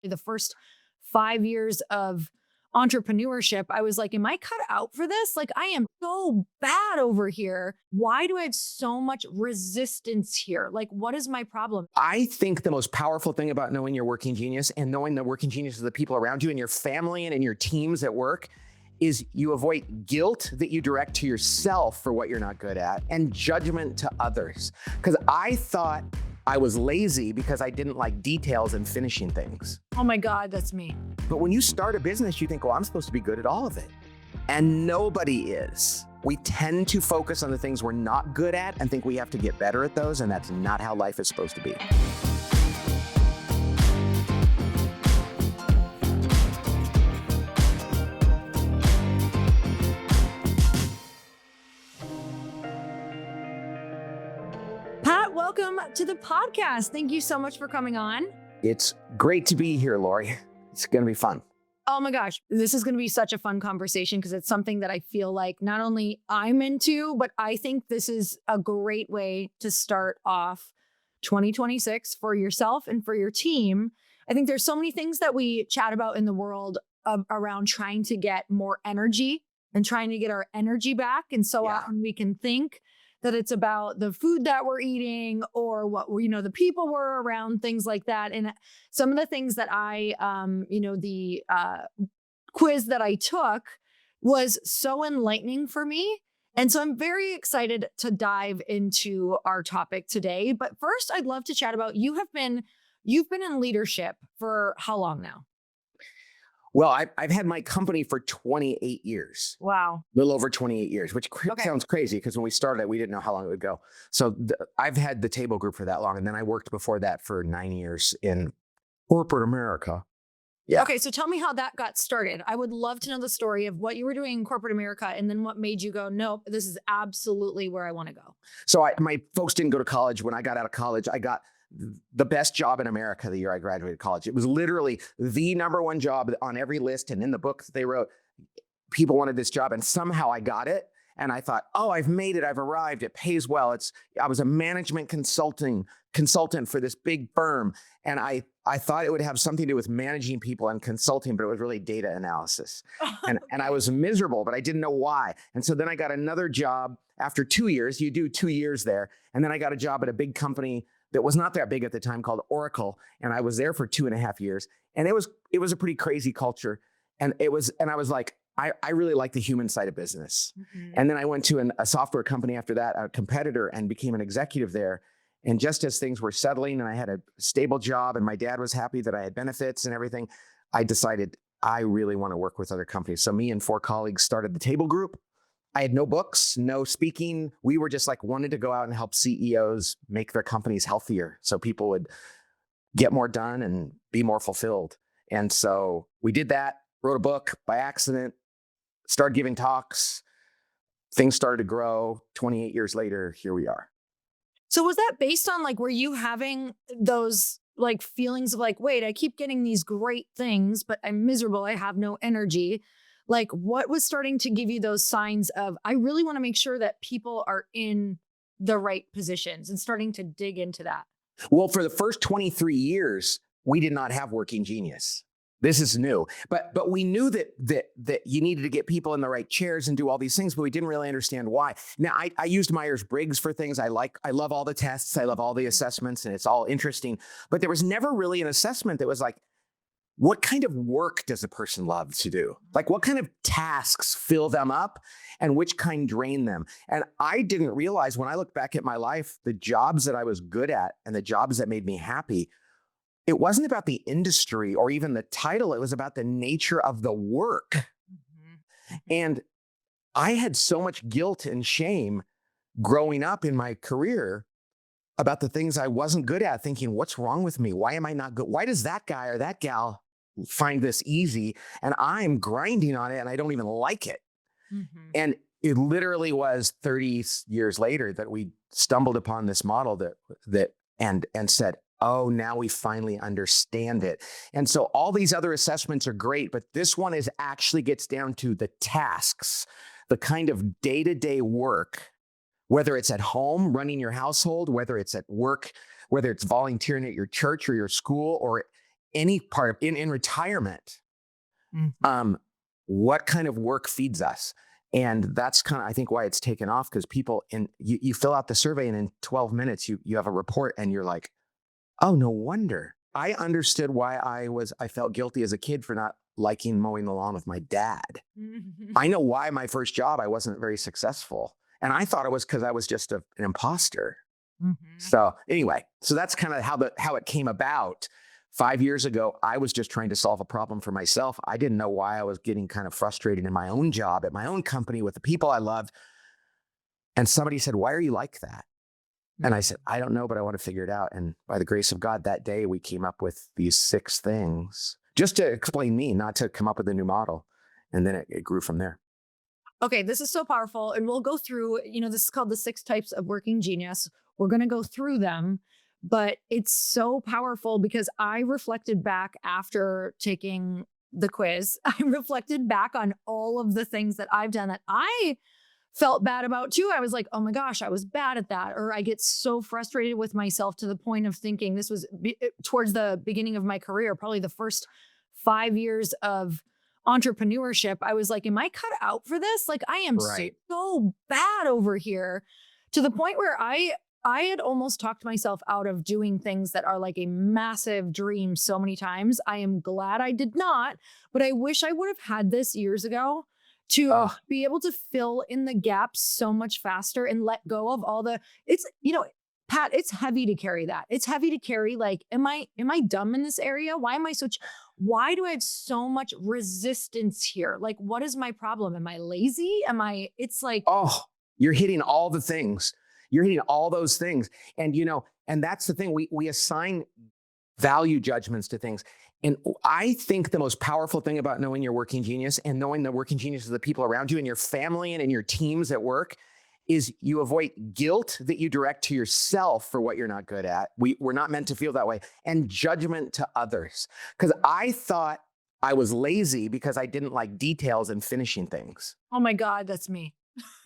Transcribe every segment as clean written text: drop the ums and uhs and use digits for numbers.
The first 5 years of entrepreneurship, I was like, am I cut out for this? Like, I am so bad over here. Why do I have so much resistance here? Like, what is my problem? I think the most powerful thing about knowing your working genius and knowing the working genius of the people around you and your family and in your teams at work is you avoid guilt that you direct to yourself for what you're not good at and judgment to others. Because I thought I was lazy because I didn't like details and finishing things. Oh my God, that's me. But when you start a business, you think, well, I'm supposed to be good at all of it. And nobody is. We tend to focus on the things we're not good at and think we have to get better at those, and that's not how life is supposed to be. Pat, welcome to the podcast. Thank you so much for coming on. It's great to be here, Lori. It's going to be fun. Oh my gosh, this is going to be such a fun conversation because it's something that I feel like not only I'm into, but I think this is a great way to start off 2026 for yourself and for your team. I think there's so many things that we chat about in the world around trying to get more energy and trying to get our energy back. And so often we can think that it's about the food that we're eating or what, the people we're around, things like that. And some of the things that I, the quiz that I took was so enlightening for me. And so I'm very excited to dive into our topic today. But first, I'd love to chat about, you've been in leadership for how long now? Well, I've had my company for 28 years. Wow. A little over 28 years, which sounds crazy because when we started it, we didn't know how long it would go. So I've had the table group for that long. And then I worked before that for 9 years in corporate America. Yeah. Okay. So tell me how that got started. I would love to know the story of what you were doing in corporate America and then what made you go, nope, this is absolutely where I want to go. So my folks didn't go to college. When I got out of college, I got the best job in America the year I graduated college. It was literally the number one job on every list. And in the book that they wrote, people wanted this job and somehow I got it. And I thought, oh, I've made it. I've arrived. It pays well. I was a management consultant for this big firm. And I thought it would have something to do with managing people and consulting, but it was really data analysis. And I was miserable, but I didn't know why. And so then I got another job after 2 years. You do 2 years there. And then I got a job at a big company that was not that big at the time called Oracle. And I was there for 2.5 years. And it was a pretty crazy culture. And I was like, I really like the human side of business. Mm-hmm. And then I went to a software company after that, a competitor, and became an executive there. And just as things were settling and I had a stable job and my dad was happy that I had benefits and everything, I decided I really want to work with other companies. So me and 4 colleagues started the Table Group. I had no books, no speaking. We were just wanted to go out and help CEOs make their companies healthier so people would get more done and be more fulfilled. And so we did that, wrote a book by accident, started giving talks. Things started to grow. 28 years later, here we are. So was that based on were you having those feelings of wait, I keep getting these great things, but I'm miserable. I have no energy. What was starting to give you those signs of, I really want to make sure that people are in the right positions and starting to dig into that? Well, for the first 23 years, we did not have working genius. This is new, but we knew that you needed to get people in the right chairs and do all these things, but we didn't really understand why. Now, I used Myers-Briggs for things. I love all the tests. I love all the assessments and it's all interesting, but there was never really an assessment that was what kind of work does a person love to do? What kind of tasks fill them up and which kind drain them? And I didn't realize when I look back at my life, the jobs that I was good at and the jobs that made me happy, it wasn't about the industry or even the title. It was about the nature of the work. Mm-hmm. And I had so much guilt and shame growing up in my career about the things I wasn't good at, thinking, what's wrong with me? Why am I not good? Why does that guy or that gal find this easy and I'm grinding on it and I don't even like it? Mm-hmm. And it literally was 30 years later that we stumbled upon this model and said, oh, now we finally understand it. And so all these other assessments are great, but this one actually gets down to the tasks, the kind of day-to-day work, whether it's at home, running your household, whether it's at work, whether it's volunteering at your church or your school, or any part of in retirement, Mhm. what kind of work feeds us? And that's kind of, I think, why it's taken off, because people you fill out the survey and in 12 minutes you have a report and you're like, oh, no wonder. I understood why I felt guilty as a kid for not liking mowing the lawn with my dad. Mhm. I know why my first job I wasn't very successful. And I thought it was because I was just an imposter. Mhm. So anyway, so that's kind of how it came about. 5 years ago, I was just trying to solve a problem for myself. I didn't know why I was getting kind of frustrated in my own job, at my own company, with the people I loved. And somebody said, "Why are you like that?" And I said, "I don't know, but I want to figure it out." And by the grace of God, that day we came up with these 6 things just to explain me, not to come up with a new model. And then it grew from there. Okay, this is so powerful. And we'll go through, this is called the 6 types of working genius. We're going to go through them, but it's so powerful because I reflected back after taking the quiz. I reflected back on all of the things that I've done that I felt bad about too. I was like, oh my gosh, I was bad at that. Or I get so frustrated with myself to the point of thinking this was towards the beginning of my career, probably the first 5 years of entrepreneurship. I was like, am I cut out for this? Like, I am Right. so bad over here, to the point where I had almost talked myself out of doing things that are like a massive dream so many times. I am glad I did not, but I wish I would have had this years ago to Oh, be able to fill in the gaps so much faster and let go of all the it's Pat, it's heavy to carry that. It's heavy to carry, like, am I dumb in this area? Why am I why do I have so much resistance here? Like, what is my problem? Am I lazy? It's like, oh, you're hitting all the things. You're hitting all those things. And and that's the thing. We assign value judgments to things. And I think the most powerful thing about knowing your working genius and knowing the working genius of the people around you and your family and in your teams at work is you avoid guilt that you direct to yourself for what you're not good at. We're not meant to feel that way. And judgment to others. Because I thought I was lazy because I didn't like details and finishing things. oh my God, that's me.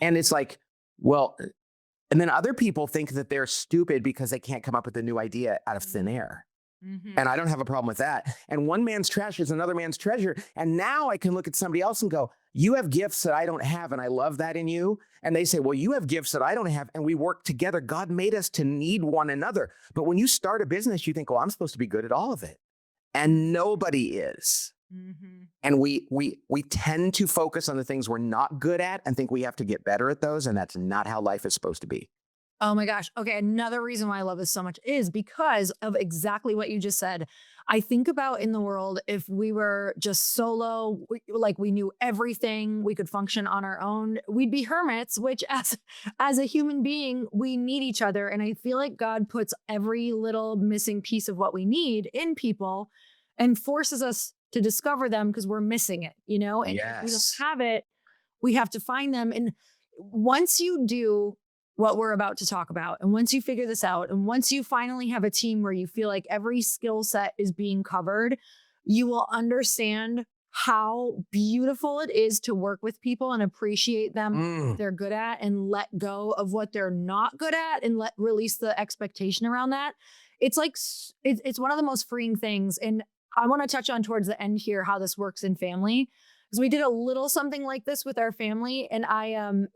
And it's like, well, and then other people think that they're stupid because they can't come up with a new idea out of thin air. Mhm. And I don't have a problem with that. And one man's trash is another man's treasure. And now I can look at somebody else and go, you have gifts that I don't have. And I love that in you. And they say, well, you have gifts that I don't have. And we work together. God made us to need one another. But when you start a business, you think, well, I'm supposed to be good at all of it. And nobody is. Mhm. And we tend to focus on the things we're not good at and think we have to get better at those. And that's not how life is supposed to be. Oh my gosh. Okay. Another reason why I love this so much is because of exactly what you just said. I think about in the world, if we were just solo, like we knew everything, we could function on our own, we'd be hermits, which as a human being, we need each other. And I feel like God puts every little missing piece of what we need in people and forces us to discover them because we're missing it, and if we don't Yes. have it, we have to find them. And once you do what we're about to talk about, and once you figure this out, and once you finally have a team where you feel like every skill set is being covered, you will understand how beautiful it is to work with people and appreciate them what Mm. they're good at and let go of what they're not good at and let release the expectation around that. It's like it's one of the most freeing things. And I want to touch on towards the end here how this works in family, because we did a little something like this with our family, and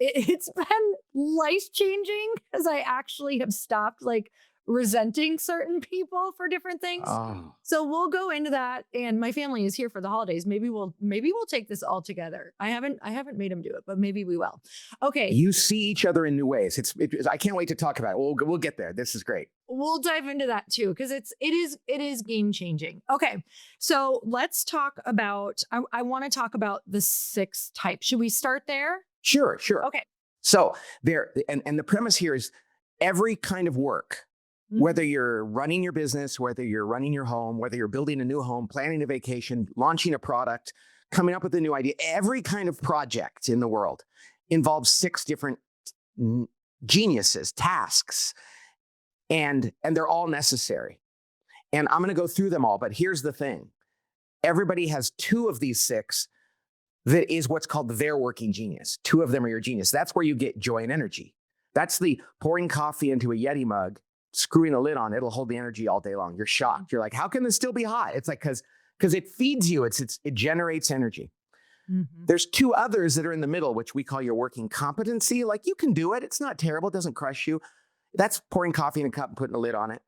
it's been life changing because I actually have stopped like resenting certain people for different things. Oh. So we'll go into that, and my family is here for the holidays. Maybe we'll take this all together. I haven't made them do it, but maybe we will. Okay, You see each other in new ways. I can't wait to talk about it. We'll get there. This is great. we'll dive into that too because it is game changing. Okay, so let's talk about. I want to talk about the 6 types. Should we start there? Sure, sure. Okay. So and the premise here is every kind of work, whether you're running your business, whether you're running your home, whether you're building a new home, planning a vacation, launching a product, coming up with a new idea, every kind of project in the world involves 6 different geniuses, tasks, and they're all necessary. And I'm going to go through them all, but here's the thing. Everybody has 2 of these 6 that is what's called their working genius. 2 of them are your genius. That's where you get joy and energy. That's the pouring coffee into a Yeti mug screwing the lid on, it'll hold the energy all day long. You're shocked. You're like, how can this still be hot? It's like, because it feeds you. It generates energy. Mm-hmm. There's two others that are in the middle, which we call your working competency. Like, you can do it. It's not terrible. It doesn't crush you. That's pouring coffee in a cup and putting a lid on it.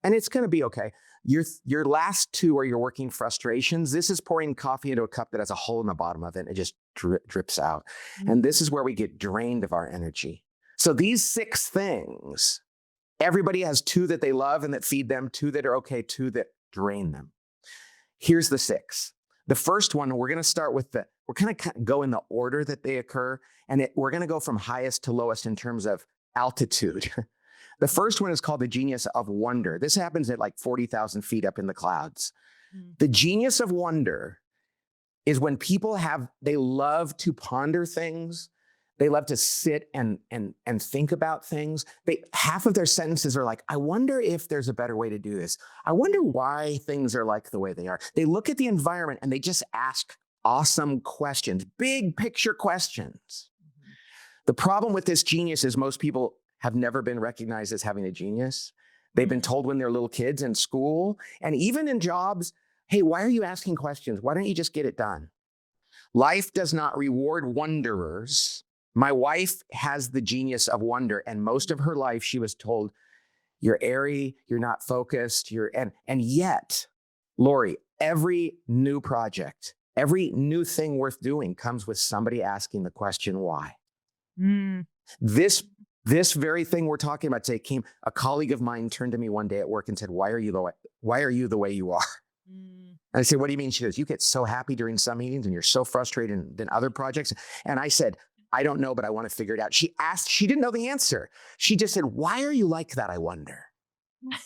And it's going to be okay. Your last two are your working frustrations. This is pouring coffee into a cup that has a hole in the bottom of it, and it just drips out. Mm-hmm. And this is where we get drained of our energy. So these 6 things, everybody has 2 that they love and that feed them, 2 that are okay, 2 that drain them. Here's the 6. The first one, we're going to start with we're going to go in the order that they occur. And we're going to go from highest to lowest in terms of altitude. The first one is called the genius of wonder. This happens at like 40,000 feet up in the clouds. The genius of wonder is when people they love to ponder things. They love to sit and think about things. Half of their sentences are like, I wonder if there's a better way to do this. I wonder why things are like the way they are. They look at the environment and they just ask awesome questions, big picture questions. The problem with this genius is most people have never been recognized as having a genius. They've been told when they're little kids in school and even in jobs, hey, why are you asking questions? Why don't you just get it done? Life does not reward wanderers. My wife has the genius of wonder, and most of her life she was told, you're airy, you're not focused, and yet, Lori, every new project, every new thing worth doing comes with somebody asking the question, why? This very thing we're talking about today a colleague of mine turned to me one day at work and said, why are you the way you are? And I said, what do you mean? She goes, you get so happy during some meetings and you're so frustrated in other projects. And I said, I don't know, but I want to figure it out. She didn't know the answer. She just said, why are you like that? I wonder.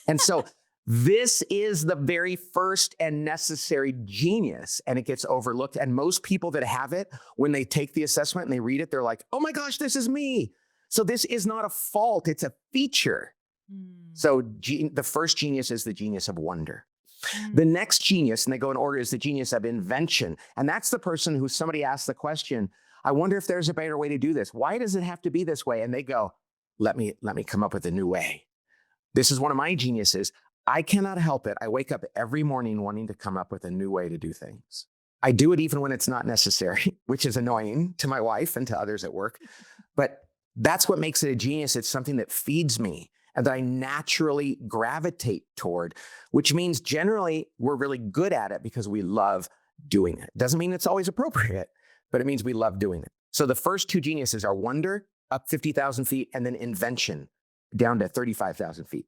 And so this is the very first and necessary genius, and it gets overlooked. And most people that have it, when they take the assessment and they read it, they're like, oh my gosh, this is me. So this is not a fault, it's a feature. So the first genius is the genius of wonder. The next genius, and they go in order, is the genius of invention. And that's the person who somebody asks the question, I wonder if there's a better way to do this. Why does it have to be this way? And they go, let me come up with a new way. This is one of my geniuses. I cannot help it. I wake up every morning wanting to come up with a new way to do things. I do it even when it's not necessary, which is annoying to my wife and to others at work. But that's what makes it a genius. It's something that feeds me and that I naturally gravitate toward, which means generally we're really good at it because we love doing it. Doesn't mean it's always appropriate, but it means we love doing it. So the first 2 geniuses are wonder, up 50,000 feet, and then invention, down to 35,000 feet.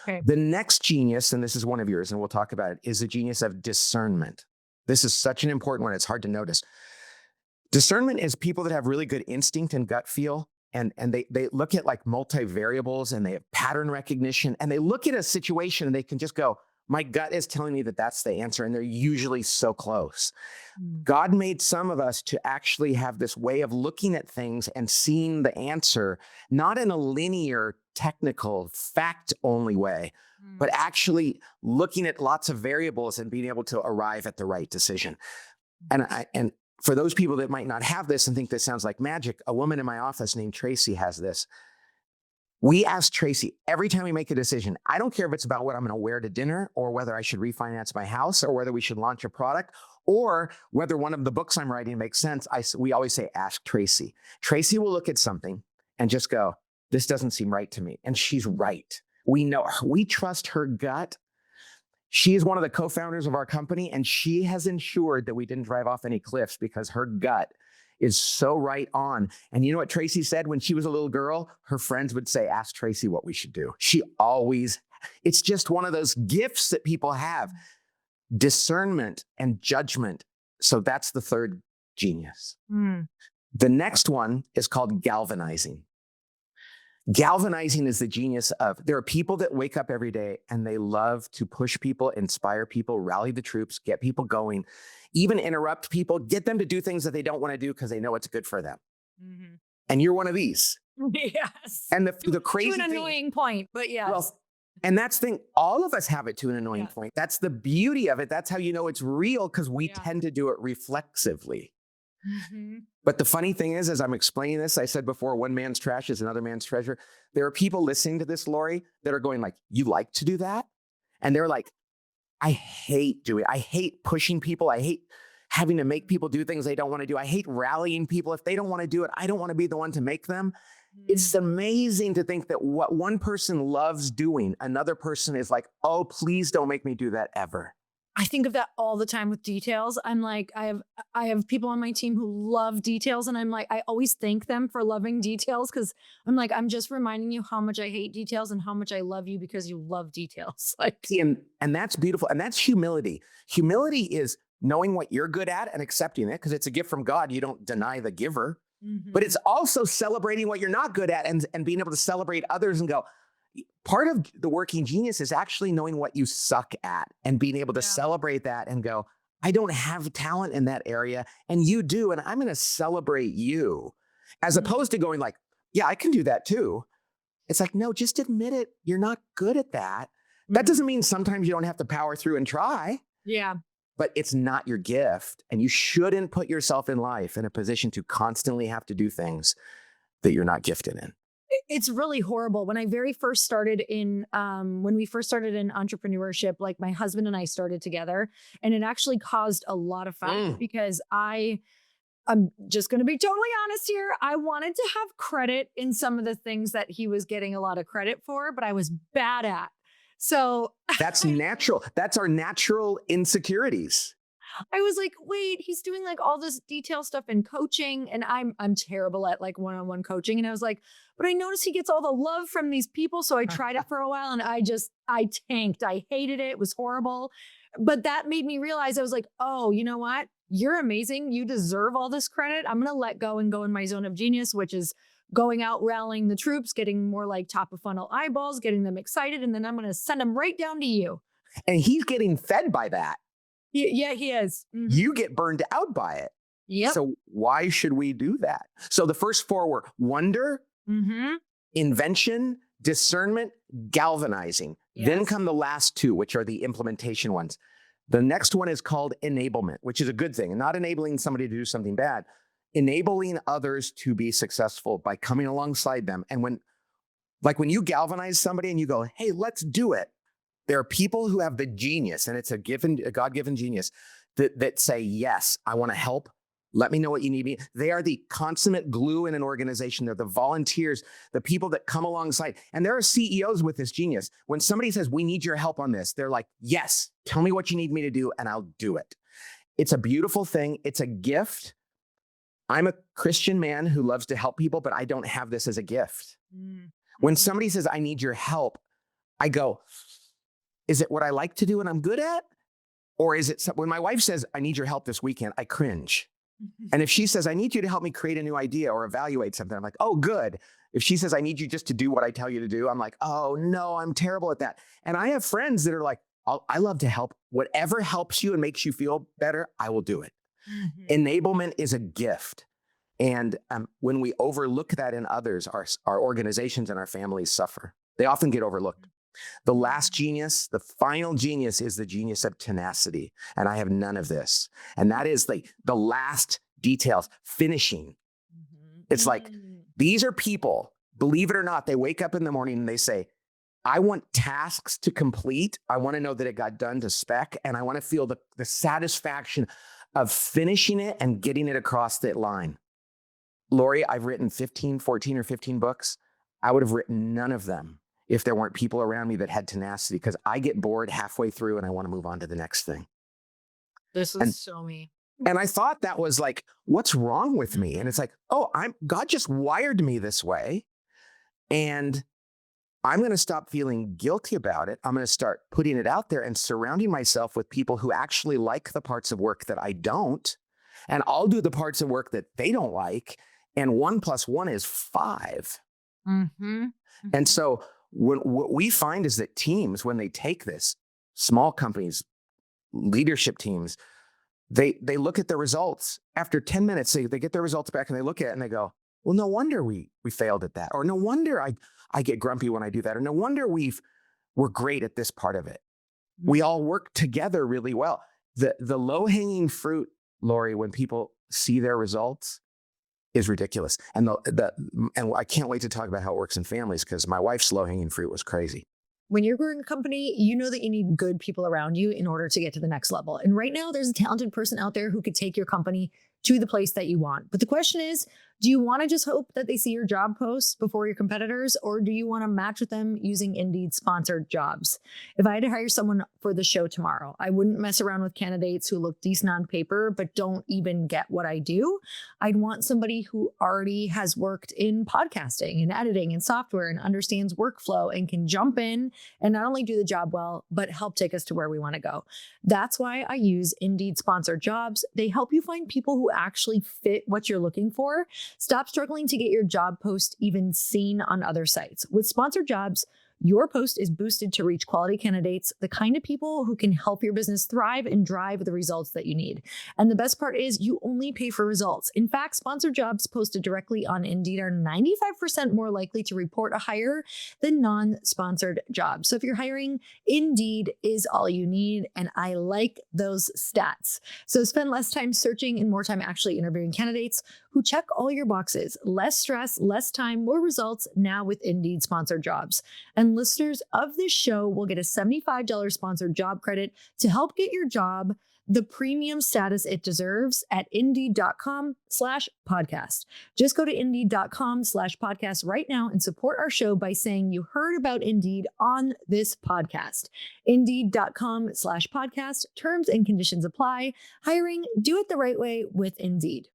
Okay. The next genius, and this is one of yours, and we'll talk about it, is the genius of discernment. This is such an important one. It's hard to notice. Discernment is people that have really good instinct and gut feel, and they look at like multivariables, and they have pattern recognition, and they look at a situation and they can just go, my gut is telling me that that's the answer, and they're usually so close. God made some of us to actually have this way of looking at things and seeing the answer, not in a linear, technical, fact-only way, but actually looking at lots of variables and being able to arrive at the right decision. And for those people that might not have this and think this sounds like magic, a woman in my office named Tracy has this. We ask Tracy every time we make a decision, I don't care if it's about what I'm going to wear to dinner or whether I should refinance my house or whether we should launch a product or whether one of the books I'm writing makes sense. We always say, ask Tracy. Tracy will look at something and just go, this doesn't seem right to me. And she's right. We know her. We trust her gut. She is one of the co-founders of our company, and she has ensured that we didn't drive off any cliffs because her gut is so right on. And you know what Tracy said when she was a little girl? Her friends would say, ask Tracy what we should do. It's just one of those gifts that people have, discernment and judgment. So that's the third genius. The next one is called galvanizing. Galvanizing is the genius of, there are people that wake up every day and they love to push people, inspire people, rally the troops, get people going, even interrupt people, get them to do things that they don't want to do because they know it's good for them. And you're one of these. Yes. And the crazy to an annoying point, but yes. Well, and that's the thing, all of us have it to an annoying point. That's the beauty of it. That's how you know it's real, because we tend to do it reflexively. Mhm. But the funny thing is, as I'm explaining this, I said before, one man's trash is another man's treasure. There are people listening to this, Lori, that are going like, you like to do that? And they're like, I hate doing it. I hate pushing people. I hate having to make people do things they don't want to do. I hate rallying people. If they don't want to do it, I don't want to be the one to make them. It's amazing to think that what one person loves doing, another person is like, oh, please don't make me do that ever. I think of that all the time with details. I'm like, I have people on my team who love details, and I'm like, I always thank them for loving details because I'm like, I'm just reminding you how much I hate details and how much I love you because you love details. Like, See, and that's beautiful. And that's humility. Humility is knowing what you're good at and accepting it because it's a gift from God. You don't deny the giver. But it's also celebrating what you're not good at and being able to celebrate others and go, part of the working genius is actually knowing what you suck at and being able to celebrate that and go, I don't have talent in that area and you do, and I'm going to celebrate you, as opposed to going like, yeah, I can do that too. It's like, no, just admit it. You're not good at that. That doesn't mean sometimes you don't have to power through and try. Yeah. But it's not your gift. And you shouldn't put yourself in life in a position to constantly have to do things that you're not gifted in. It's really horrible. When I very first started when we first started in entrepreneurship, like my husband and I started together, and it actually caused a lot of fights because I'm just going to be totally honest here. I wanted to have credit in some of the things that he was getting a lot of credit for, but I was bad at. So that's natural. That's our natural insecurities. I was like, wait, he's doing like all this detail stuff in coaching, and I'm terrible at like one-on-one coaching. And I was like, but I noticed he gets all the love from these people. So I tried it for a while and I tanked. I hated it. It was horrible. But that made me realize, I was like, oh, you know what? You're amazing. You deserve all this credit. I'm going to let go and go in my zone of genius, which is going out, rallying the troops, getting more like top of funnel eyeballs, getting them excited. And then I'm going to send them right down to you. And he's getting fed by that. Yeah, he is. You get burned out by it. Yep. So why should we do that? So the first four were wonder, invention, discernment, galvanizing. Yes. Then come the last two, which are the implementation ones. The next one is called enablement, which is a good thing. Not enabling somebody to do something bad, enabling others to be successful by coming alongside them. And when you galvanize somebody and you go, hey, let's do it. There are people who have the genius, and it's a God-given genius, that say, yes, I want to help. Let me know what you need me. They are the consummate glue in an organization. They're the volunteers, the people that come alongside. And there are CEOs with this genius. When somebody says, we need your help on this, they're like, yes, tell me what you need me to do, and I'll do it. It's a beautiful thing. It's a gift. I'm a Christian man who loves to help people, but I don't have this as a gift. When somebody says, I need your help, I go, is it what I like to do and I'm good at? Or is it when my wife says, I need your help this weekend, I cringe. And if she says, I need you to help me create a new idea or evaluate something, I'm like, oh, good. If she says, I need you just to do what I tell you to do, I'm like, oh, no, I'm terrible at that. And I have friends that are like, I love to help. Whatever helps you and makes you feel better, I will do it. Enablement is a gift. And when we overlook that in others, our organizations and our families suffer. They often get overlooked. The last genius, the final genius, is the genius of tenacity. And I have none of this. And that is the last details, finishing. It's like, these are people, believe it or not, they wake up in the morning and they say, I want tasks to complete. I want to know that it got done to spec. And I want to feel the satisfaction of finishing it and getting it across that line. Lori, I've written 14 or 15 books. I would have written none of them if there weren't people around me that had tenacity, because I get bored halfway through and I want to move on to the next thing. This is so me. And I thought that was like, what's wrong with me? And it's like, oh, God just wired me this way. And I'm going to stop feeling guilty about it. I'm going to start putting it out there and surrounding myself with people who actually like the parts of work that I don't. And I'll do the parts of work that they don't like. And 1 + 1 is 5. And so what we find is that teams, when they take this, small companies, leadership teams, they look at the results. After 10 minutes, they get their results back and they look at it and they go, well, no wonder we failed at that. Or no wonder I get grumpy when I do that. Or no wonder we're great at this part of it. We all work together really well. The low-hanging fruit Lori, when people see their results is ridiculous. And and I can't wait to talk about how it works in families because my wife's low-hanging fruit was crazy. When you're growing a company, you know that you need good people around you in order to get to the next level. And right now, there's a talented person out there who could take your company to the place that you want. But the question is, do you want to just hope that they see your job posts before your competitors, or do you want to match with them using Indeed sponsored jobs? If I had to hire someone for the show tomorrow, I wouldn't mess around with candidates who look decent on paper, but don't even get what I do. I'd want somebody who already has worked in podcasting and editing and software and understands workflow and can jump in and not only do the job well, but help take us to where we want to go. That's why I use Indeed sponsored jobs. They help you find people who actually fit what you're looking for. Stop struggling to get your job post even seen on other sites. With sponsored jobs, your post is boosted to reach quality candidates, the kind of people who can help your business thrive and drive the results that you need. And the best part is you only pay for results. In fact, sponsored jobs posted directly on Indeed are 95% more likely to report a hire than non-sponsored jobs. So if you're hiring, Indeed is all you need. And I like those stats. So spend less time searching and more time actually interviewing candidates who check all your boxes. Less stress, less time, more results now with Indeed sponsored jobs. And listeners of this show will get a $75 sponsored job credit to help get your job the premium status it deserves at Indeed.com/podcast. Just go to Indeed.com/podcast right now and support our show by saying you heard about Indeed on this podcast. Indeed.com/podcast. Terms and conditions apply. Hiring, do it the right way with Indeed.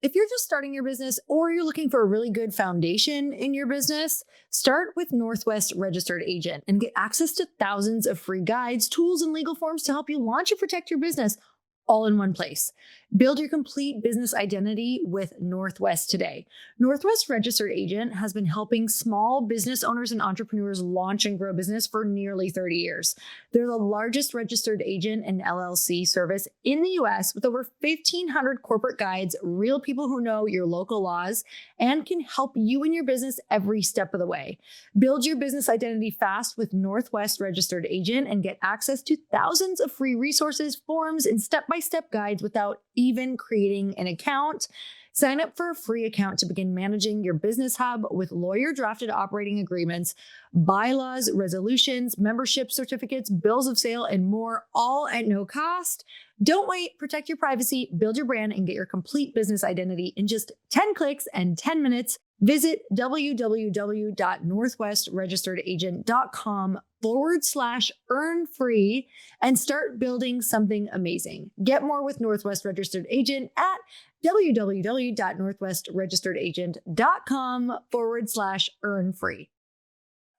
If you're just starting your business or you're looking for a really good foundation in your business, start with Northwest Registered Agent and get access to thousands of free guides, tools, and legal forms to help you launch and protect your business all in one place. Build your complete business identity with Northwest today. Northwest Registered Agent has been helping small business owners and entrepreneurs launch and grow business for nearly 30 years. They're the largest registered agent and LLC service in the US with over 1,500 corporate guides, real people who know your local laws and can help you and your business every step of the way. Build your business identity fast with Northwest Registered Agent and get access to thousands of free resources, forms, and step-by-step guides without even creating an account. Sign up for a free account to begin managing your business hub with lawyer-drafted operating agreements, bylaws, resolutions, membership certificates, bills of sale, and more, all at no cost. Don't wait. Protect your privacy, build your brand, and get your complete business identity in just 10 clicks and 10 minutes. Visit www.northwestregisteredagent.com/earn free and start building something amazing. Get more with Northwest Registered Agent at www.northwestregisteredagent.com/earn free.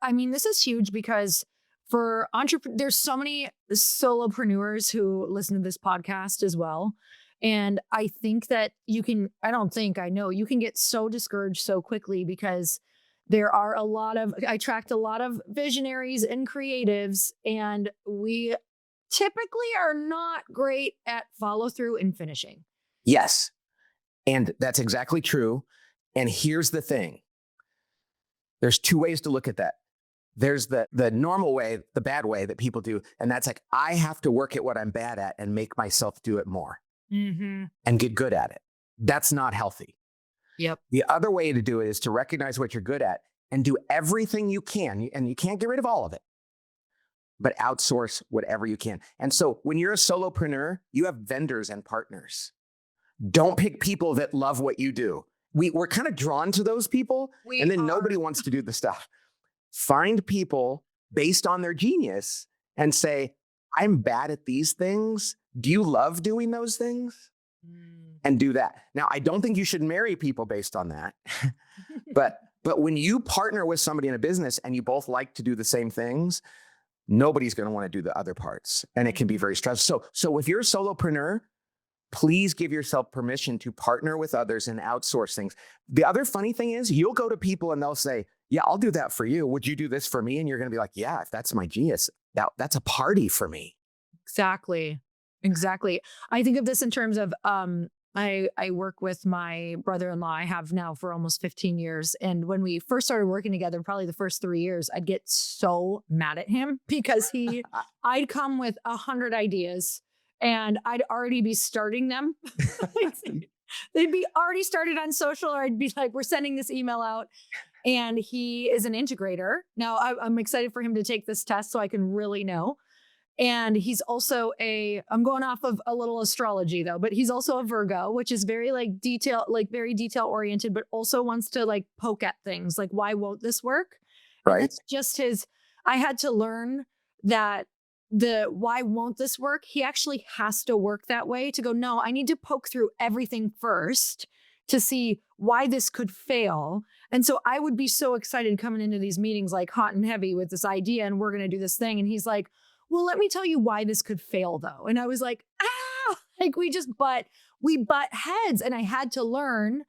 I mean, this is huge because for there's so many solopreneurs who listen to this podcast as well. And I think that I know you can get so discouraged so quickly because I tracked a lot of visionaries and creatives, and we typically are not great at follow through and finishing. Yes. And that's exactly true. And here's the thing. There's two ways to look at that. There's the normal way, the bad way that people do. And that's like, I have to work at what I'm bad at and make myself do it more. Mm-hmm. And get good at it. That's not healthy. Yep. The other way to do it is to recognize what you're good at and do everything you can. And you can't get rid of all of it, but outsource whatever you can. And so when you're a solopreneur, you have vendors and partners. Don't pick people that love what you do. We're kind of drawn to those people, and then nobody wants to do the stuff. Find people based on their genius and say, I'm bad at these things. Do you love doing those things? And do that. Now, I don't think you should marry people based on that. but when you partner with somebody in a business and you both like to do the same things, nobody's going to want to do the other parts. And it can be very stressful. So if you're a solopreneur, please give yourself permission to partner with others and outsource things. The other funny thing is you'll go to people and they'll say, yeah, I'll do that for you. Would you do this for me? And you're going to be like, yeah, if that's my genius, that's a party for me. Exactly. I think of this in terms of, I work with my brother-in-law I have now for almost 15 years. And when we first started working together, probably the first 3 years, I'd get so mad at him because I'd come with 100 ideas and I'd already be starting them. They'd be already started on social, or I'd be like, we're sending this email out. And he is an integrator. Now I'm excited for him to take this test so I can really know. And he's also I'm going off of a little astrology though, but he's also a Virgo, which is very very detail oriented, but also wants to like poke at things like, why won't this work? Right. And that's just I had to learn that why won't this work? He actually has to work that way to go, no, I need to poke through everything first to see why this could fail. And so I would be so excited coming into these meetings, like hot and heavy with this idea, and we're going to do this thing. And he's like, well, let me tell you why this could fail though. And I was like, like we butt heads. And I had to learn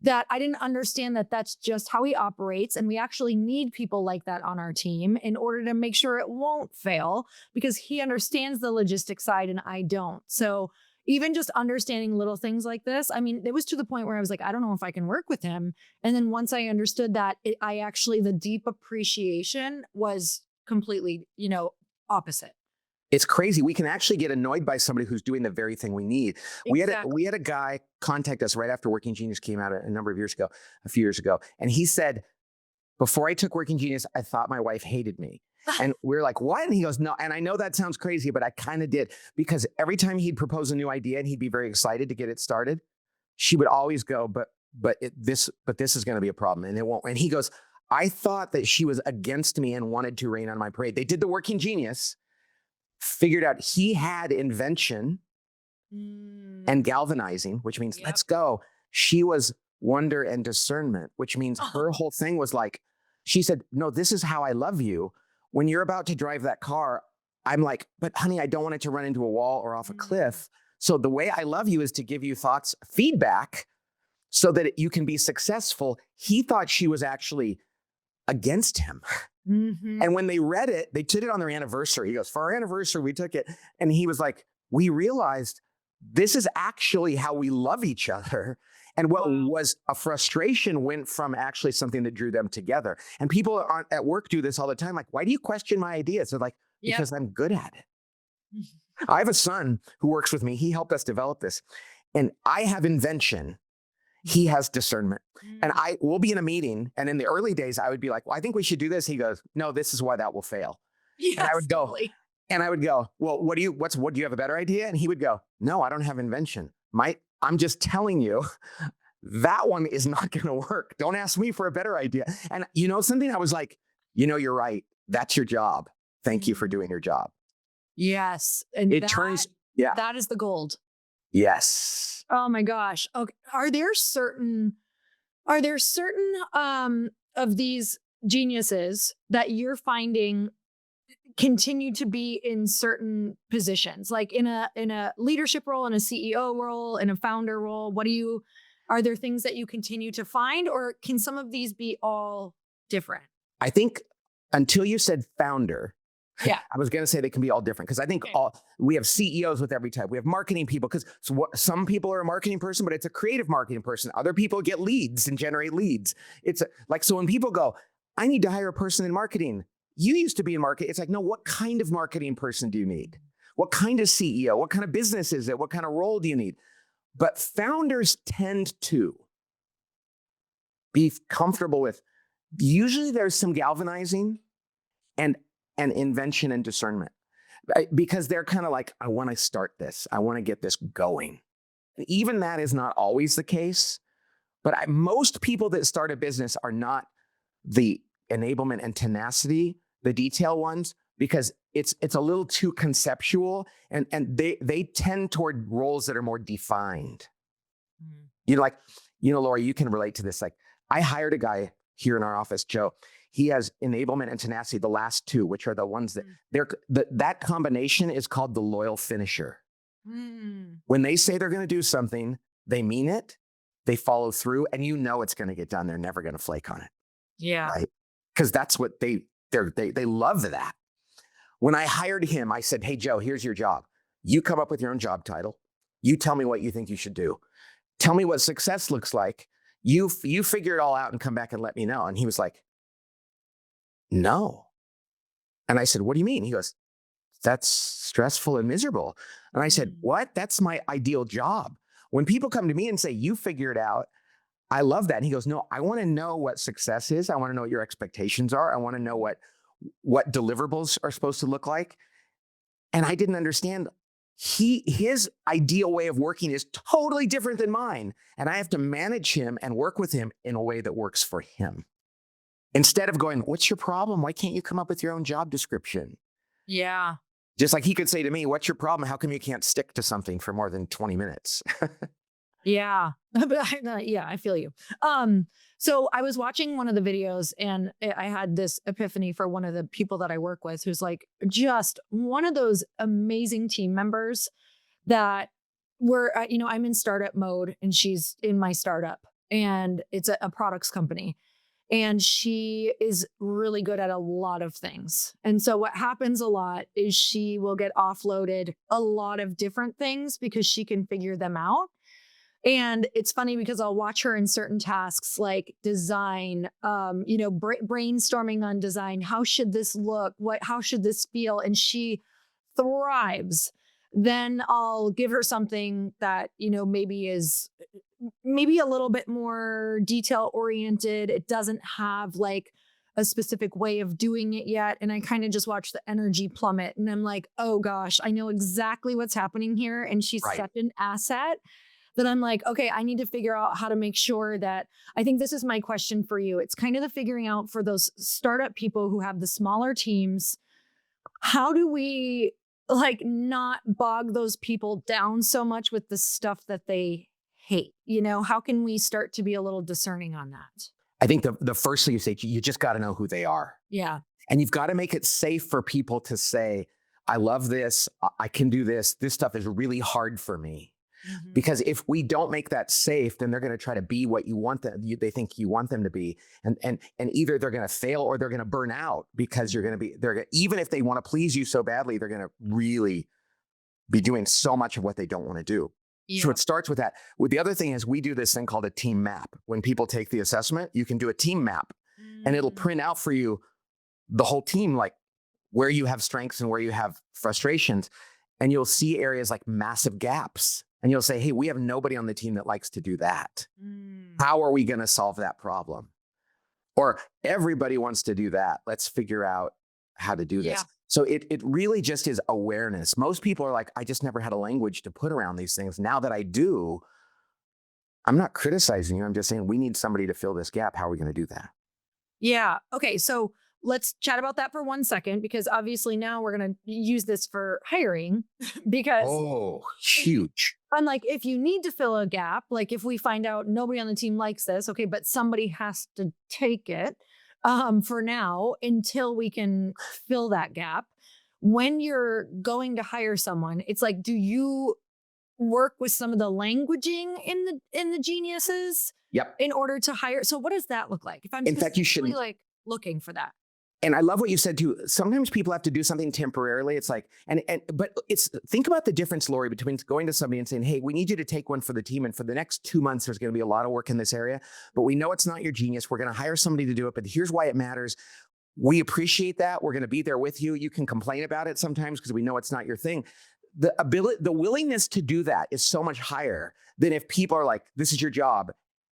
that I didn't understand that that's just how he operates. And we actually need people like that on our team in order to make sure it won't fail, because he understands the logistics side and I don't. So even just understanding little things like this, I mean, it was to the point where I was like, I don't know if I can work with him. And then once I understood that, the deep appreciation was completely, opposite. It's crazy. We can actually get annoyed by somebody who's doing the very thing we need. Exactly. We had a guy contact us right after Working Genius came out a few years ago. And he said, before I took Working Genius, I thought my wife hated me. And we were like, what? And he goes, no. And I know that sounds crazy, but I kind of did, because every time he'd propose a new idea and he'd be very excited to get it started, she would always go, but this is going to be a problem and it won't. And he goes, I thought that she was against me and wanted to rain on my parade. They did the Working Genius, figured out he had invention and galvanizing, which means let's go. She was wonder and discernment, which means her whole thing was like, she said, no, this is how I love you. When you're about to drive that car, I'm like, but honey, I don't want it to run into a wall or off a cliff. So the way I love you is to give you thoughts, feedback, so that you can be successful. He thought she was actually against him. Mm-hmm. And when they read it, they took it on their anniversary. He goes, for our anniversary, we took it. And he was like, we realized this is actually how we love each other. And what was a frustration went from actually something that drew them together. And people at work do this all the time. Like, why do you question my ideas? They're like, because I'm good at it. I have a son who works with me. He helped us develop this. And I have invention. He has discernment. And we'll be in a meeting. And in the early days, I would be like, well, I think we should do this. He goes, no, this is why that will fail. Yes, and I would go, well, do you have a better idea? And he would go, no, I don't have invention. I'm just telling you, that one is not going to work. Don't ask me for a better idea. And you know something? I was like, you're right. That's your job. Thank you for doing your job. Yes. And that is the gold. Yes. Oh my gosh. Okay. Are there certain of these geniuses that you're finding continue to be in certain positions, like in a leadership role, in a CEO role, in a founder role? Are there things that you continue to find, or can some of these be all different? I think until you said founder, yeah, I was going to say they can be all different, because I think we have CEOs with every type. We have marketing people, because some people are a marketing person, but it's a creative marketing person. Other people get leads and generate leads. So when people go, I need to hire a person in marketing. You used to be in marketing. It's like, no, what kind of marketing person do you need? What kind of CEO? What kind of business is it? What kind of role do you need? But founders tend to be comfortable with, usually there's some galvanizing and invention and discernment, because they're kind of like, I want to start this. I want to get this going. And even that is not always the case, but most people that start a business are not the enablement and tenacity, the detail ones, because it's a little too conceptual, and they tend toward roles that are more defined. Laura, you can relate to this. Like, I hired a guy here in our office, Joe. He has enablement and tenacity, the last two, which are the ones that combination is called the loyal finisher. When they say they're going to do something, they mean it, they follow through, and it's going to get done. They're never going to flake on it. Yeah. Right? Because that's what they love that. When I hired him, I said, hey, Joe, here's your job. You come up with your own job title. You tell me what you think you should do. Tell me what success looks like. You figure it all out and come back and let me know. And he was like, no. And I said, what do you mean? He goes, that's stressful and miserable. And I said, Mm. what? That's my ideal job. When people come to me and say, you figure it out, I love that. And he goes, no, I want to know what success is. I want to know what your expectations are. I want to know what deliverables are supposed to look like. And I didn't understand his ideal way of working is totally different than mine. And I have to manage him and work with him in a way that works for him. Instead of going, what's your problem? Why can't you come up with your own job description? Yeah. Just like he could say to me, what's your problem? How come you can't stick to something for more than 20 minutes? Yeah. Yeah, I feel you. So I was watching one of the videos and I had this epiphany for one of the people that I work with who's like just one of those amazing team members that I'm in startup mode and she's in my startup and it's a products company. And she is really good at a lot of things. And so what happens a lot is she will get offloaded a lot of different things because she can figure them out. And it's funny because I'll watch her in certain tasks like design, brainstorming on design. How should this look? How should this feel? And she thrives. Then I'll give her something that, maybe is maybe a little bit more detail oriented. It doesn't have like a specific way of doing it yet. And I kind of just watch the energy plummet and I'm like, oh gosh, I know exactly what's happening here. And she's Right. such an asset that I'm like, okay, I need to figure out how to make sure that I think this is my question for you. It's kind of the figuring out for those startup people who have the smaller teams. How do we like not bog those people down so much with the stuff that they hate? How can we start to be a little discerning on that? I think the first thing you say, you just got to know who they are. Yeah. And you've got to make it safe for people to say, I love this. I can do this. This stuff is really hard for me. Mhm. Because if we don't make that safe, then they're going to try to be what you want them. They think you want them to be, and either they're going to fail or they're going to burn out because you're going to be. Even if they want to please you so badly, they're going to really be doing so much of what they don't want to do. So it starts with that. The other thing is we do this thing called a team map. When people take the assessment, you can do a team map, and it'll print out for you the whole team, like where you have strengths and where you have frustrations, and you'll see areas like massive gaps. And you'll say, hey, we have nobody on the team that likes to do that. How are we going to solve that problem? Or everybody wants to do that. Let's figure out how to do this. Yeah. So it really just is awareness. Most people are like, I just never had a language to put around these things. Now that I do, I'm not criticizing you. I'm just saying we need somebody to fill this gap. How are we going to do that? Yeah. Okay. So let's chat about that for 1 second, because obviously now we're going to use this for hiring because Huge. unlike if you need to fill a gap, like if we find out nobody on the team likes this, okay, but somebody has to take it for now until we can fill that gap. When you're going to hire someone, it's like, do you work with some of the languaging in the geniuses Yep. in order to hire? So what does that look like? If I'm In fact, you shouldn't. like looking for that. And I love what you said too. Sometimes people have to do something temporarily. It's like, but think about the difference, Lori, between going to somebody and saying, hey, we need you to take one for the team. And for the next 2 months, there's going to be a lot of work in this area, but we know it's not your genius. We're going to hire somebody to do it, but here's why it matters. We appreciate that. We're going to be there with you. You can complain about it sometimes because we know it's not your thing. The willingness to do that is so much higher than if people are like, this is your job.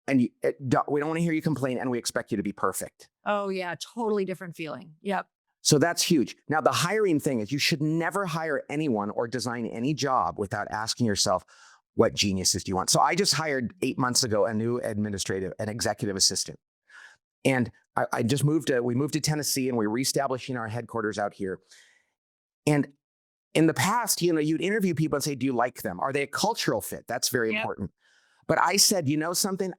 And we don't want to hear you complain and we expect you to be perfect. Oh yeah. Totally different feeling. Yep. So that's huge. Now, the hiring thing is you should never hire anyone or design any job without asking yourself, what geniuses do you want? So I just hired 8 months ago a new an executive assistant. And we moved to Tennessee and we're reestablishing our headquarters out here. And in the past, you'd interview people and say, do you like them? Are they a cultural fit? That's very important. But I said, you know something?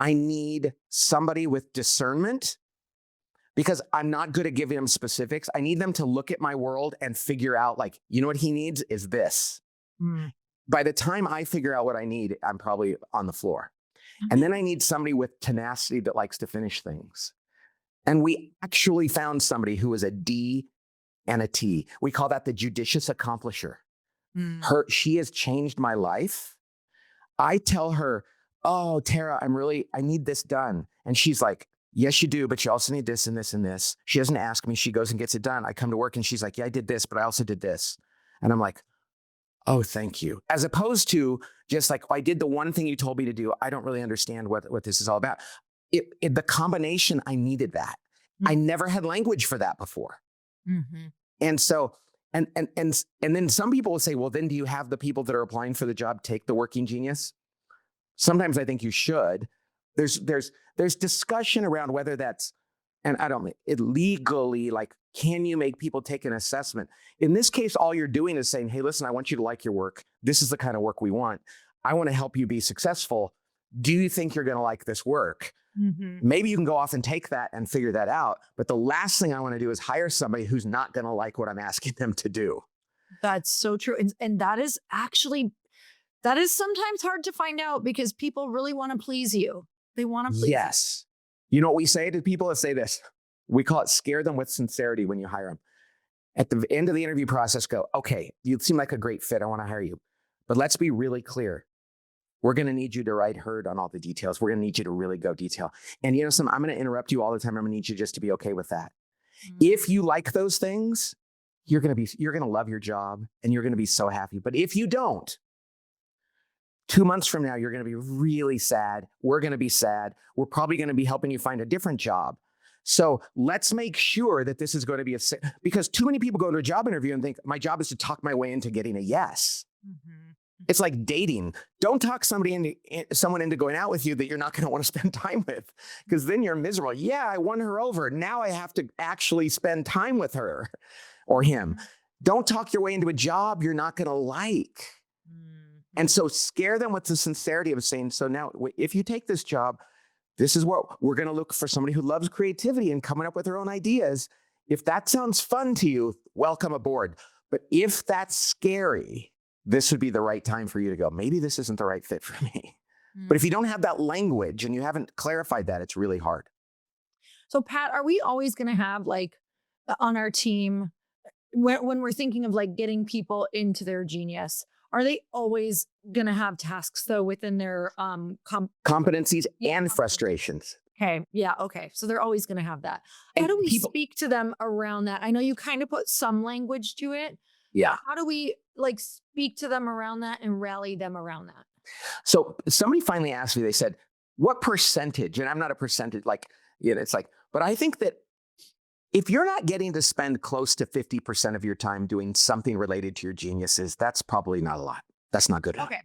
I need somebody with discernment because I'm not good at giving them specifics. I need them to look at my world and figure out like, you know what he needs is this. By the time I figure out what I need, I'm probably on the floor. And then I need somebody with tenacity that likes to finish things. And we actually found somebody who was a D and a T. We call that the judicious accomplisher. She has changed my life. I tell her, oh, Tara, I need this done. And she's like, Yes, you do, but you also need this and this and this. She doesn't ask me. She goes and gets it done. I come to work and she's like, yeah, I did this, but I also did this. And I'm like, oh, thank you. As opposed to just like, oh, I did the one thing you told me to do. I don't really understand what this is all about. The combination, I needed that. I never had language for that before. Mm-hmm. And so, and then some people will say, well, then do you have the people that are applying for the job take the working genius? Sometimes I think you should. There's discussion around whether that's, and I don't mean it legally, like, can you make people take an assessment? In this case, all you're doing is saying, hey, listen, I want you to like your work. This is the kind of work we want. I want to help you be successful. Do you think you're going to like this work? Mm-hmm. Maybe you can go off and take that and figure that out. But the last thing I want to do is hire somebody who's not going to like what I'm asking them to do. That's so true. And that is sometimes hard to find out because people really want to please you. They want to please Yes. You know what we say to people? Let's say this. We call it scare them with sincerity when you hire them. At the end of the interview process, go, okay, you seem like a great fit. I want to hire you. But let's be really clear. We're going to need you to write herd on all the details. We're going to need you to really go detail. And I'm going to interrupt you all the time. I'm going to need you just to be okay with that. you. If you like those things, you're going to love your job and you're going to be so happy. But if you don't, 2 months from now, you're going to be really sad. We're going to be sad. We're probably going to be helping you find a different job. So let's make sure that this is going to be because too many people go to a job interview and think my job is to talk my way into getting a yes. Mm-hmm. It's like dating. Don't talk someone into going out with you that you're not going to want to spend time with, because then you're miserable. Yeah, I won her over. Now I have to actually spend time with her or him. Don't talk your way into a job you're not going to like. And so scare them with the sincerity of saying, so now if you take this job, this is what we're going to look for, somebody who loves creativity and coming up with their own ideas. If that sounds fun to you, welcome aboard. But if that's scary, this would be the right time for you to go, maybe this isn't the right fit for me. But if you don't have that language and you haven't clarified that, it's really hard. So Pat, are we always going to have like on our team, when we're thinking of like getting people into their genius, are they always going to have tasks though within their competencies and frustrations? Okay. Yeah. Okay. So they're always going to have that. How do we speak to them around that? I know you kind of put some language to it. Yeah. How do we like speak to them around that and rally them around that? So somebody finally asked me, they said, what percentage? And I'm not a percentage, it's like, but I think that if you're not getting to spend close to 50% of your time doing something related to your geniuses, that's probably not a lot. That's not good enough. Okay.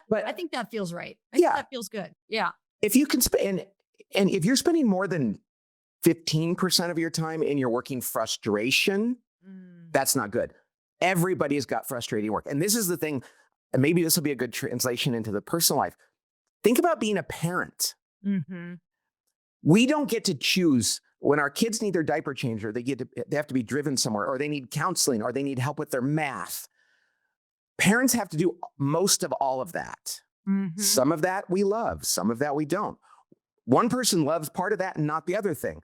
But I think that feels right. I think that feels good. Yeah. If you can spend, and if you're spending more than 15% of your time in your working frustration, that's not good. Everybody's got frustrating work. And this is the thing, and maybe this will be a good translation into the personal life. Think about being a parent. Mm-hmm. We don't get to choose when our kids need their diaper change, or they have to be driven somewhere, or they need counseling, or they need help with their math. Parents have to do most of all of that. Mm-hmm. Some of that we love, some of that we don't. One person loves part of that and not the other thing.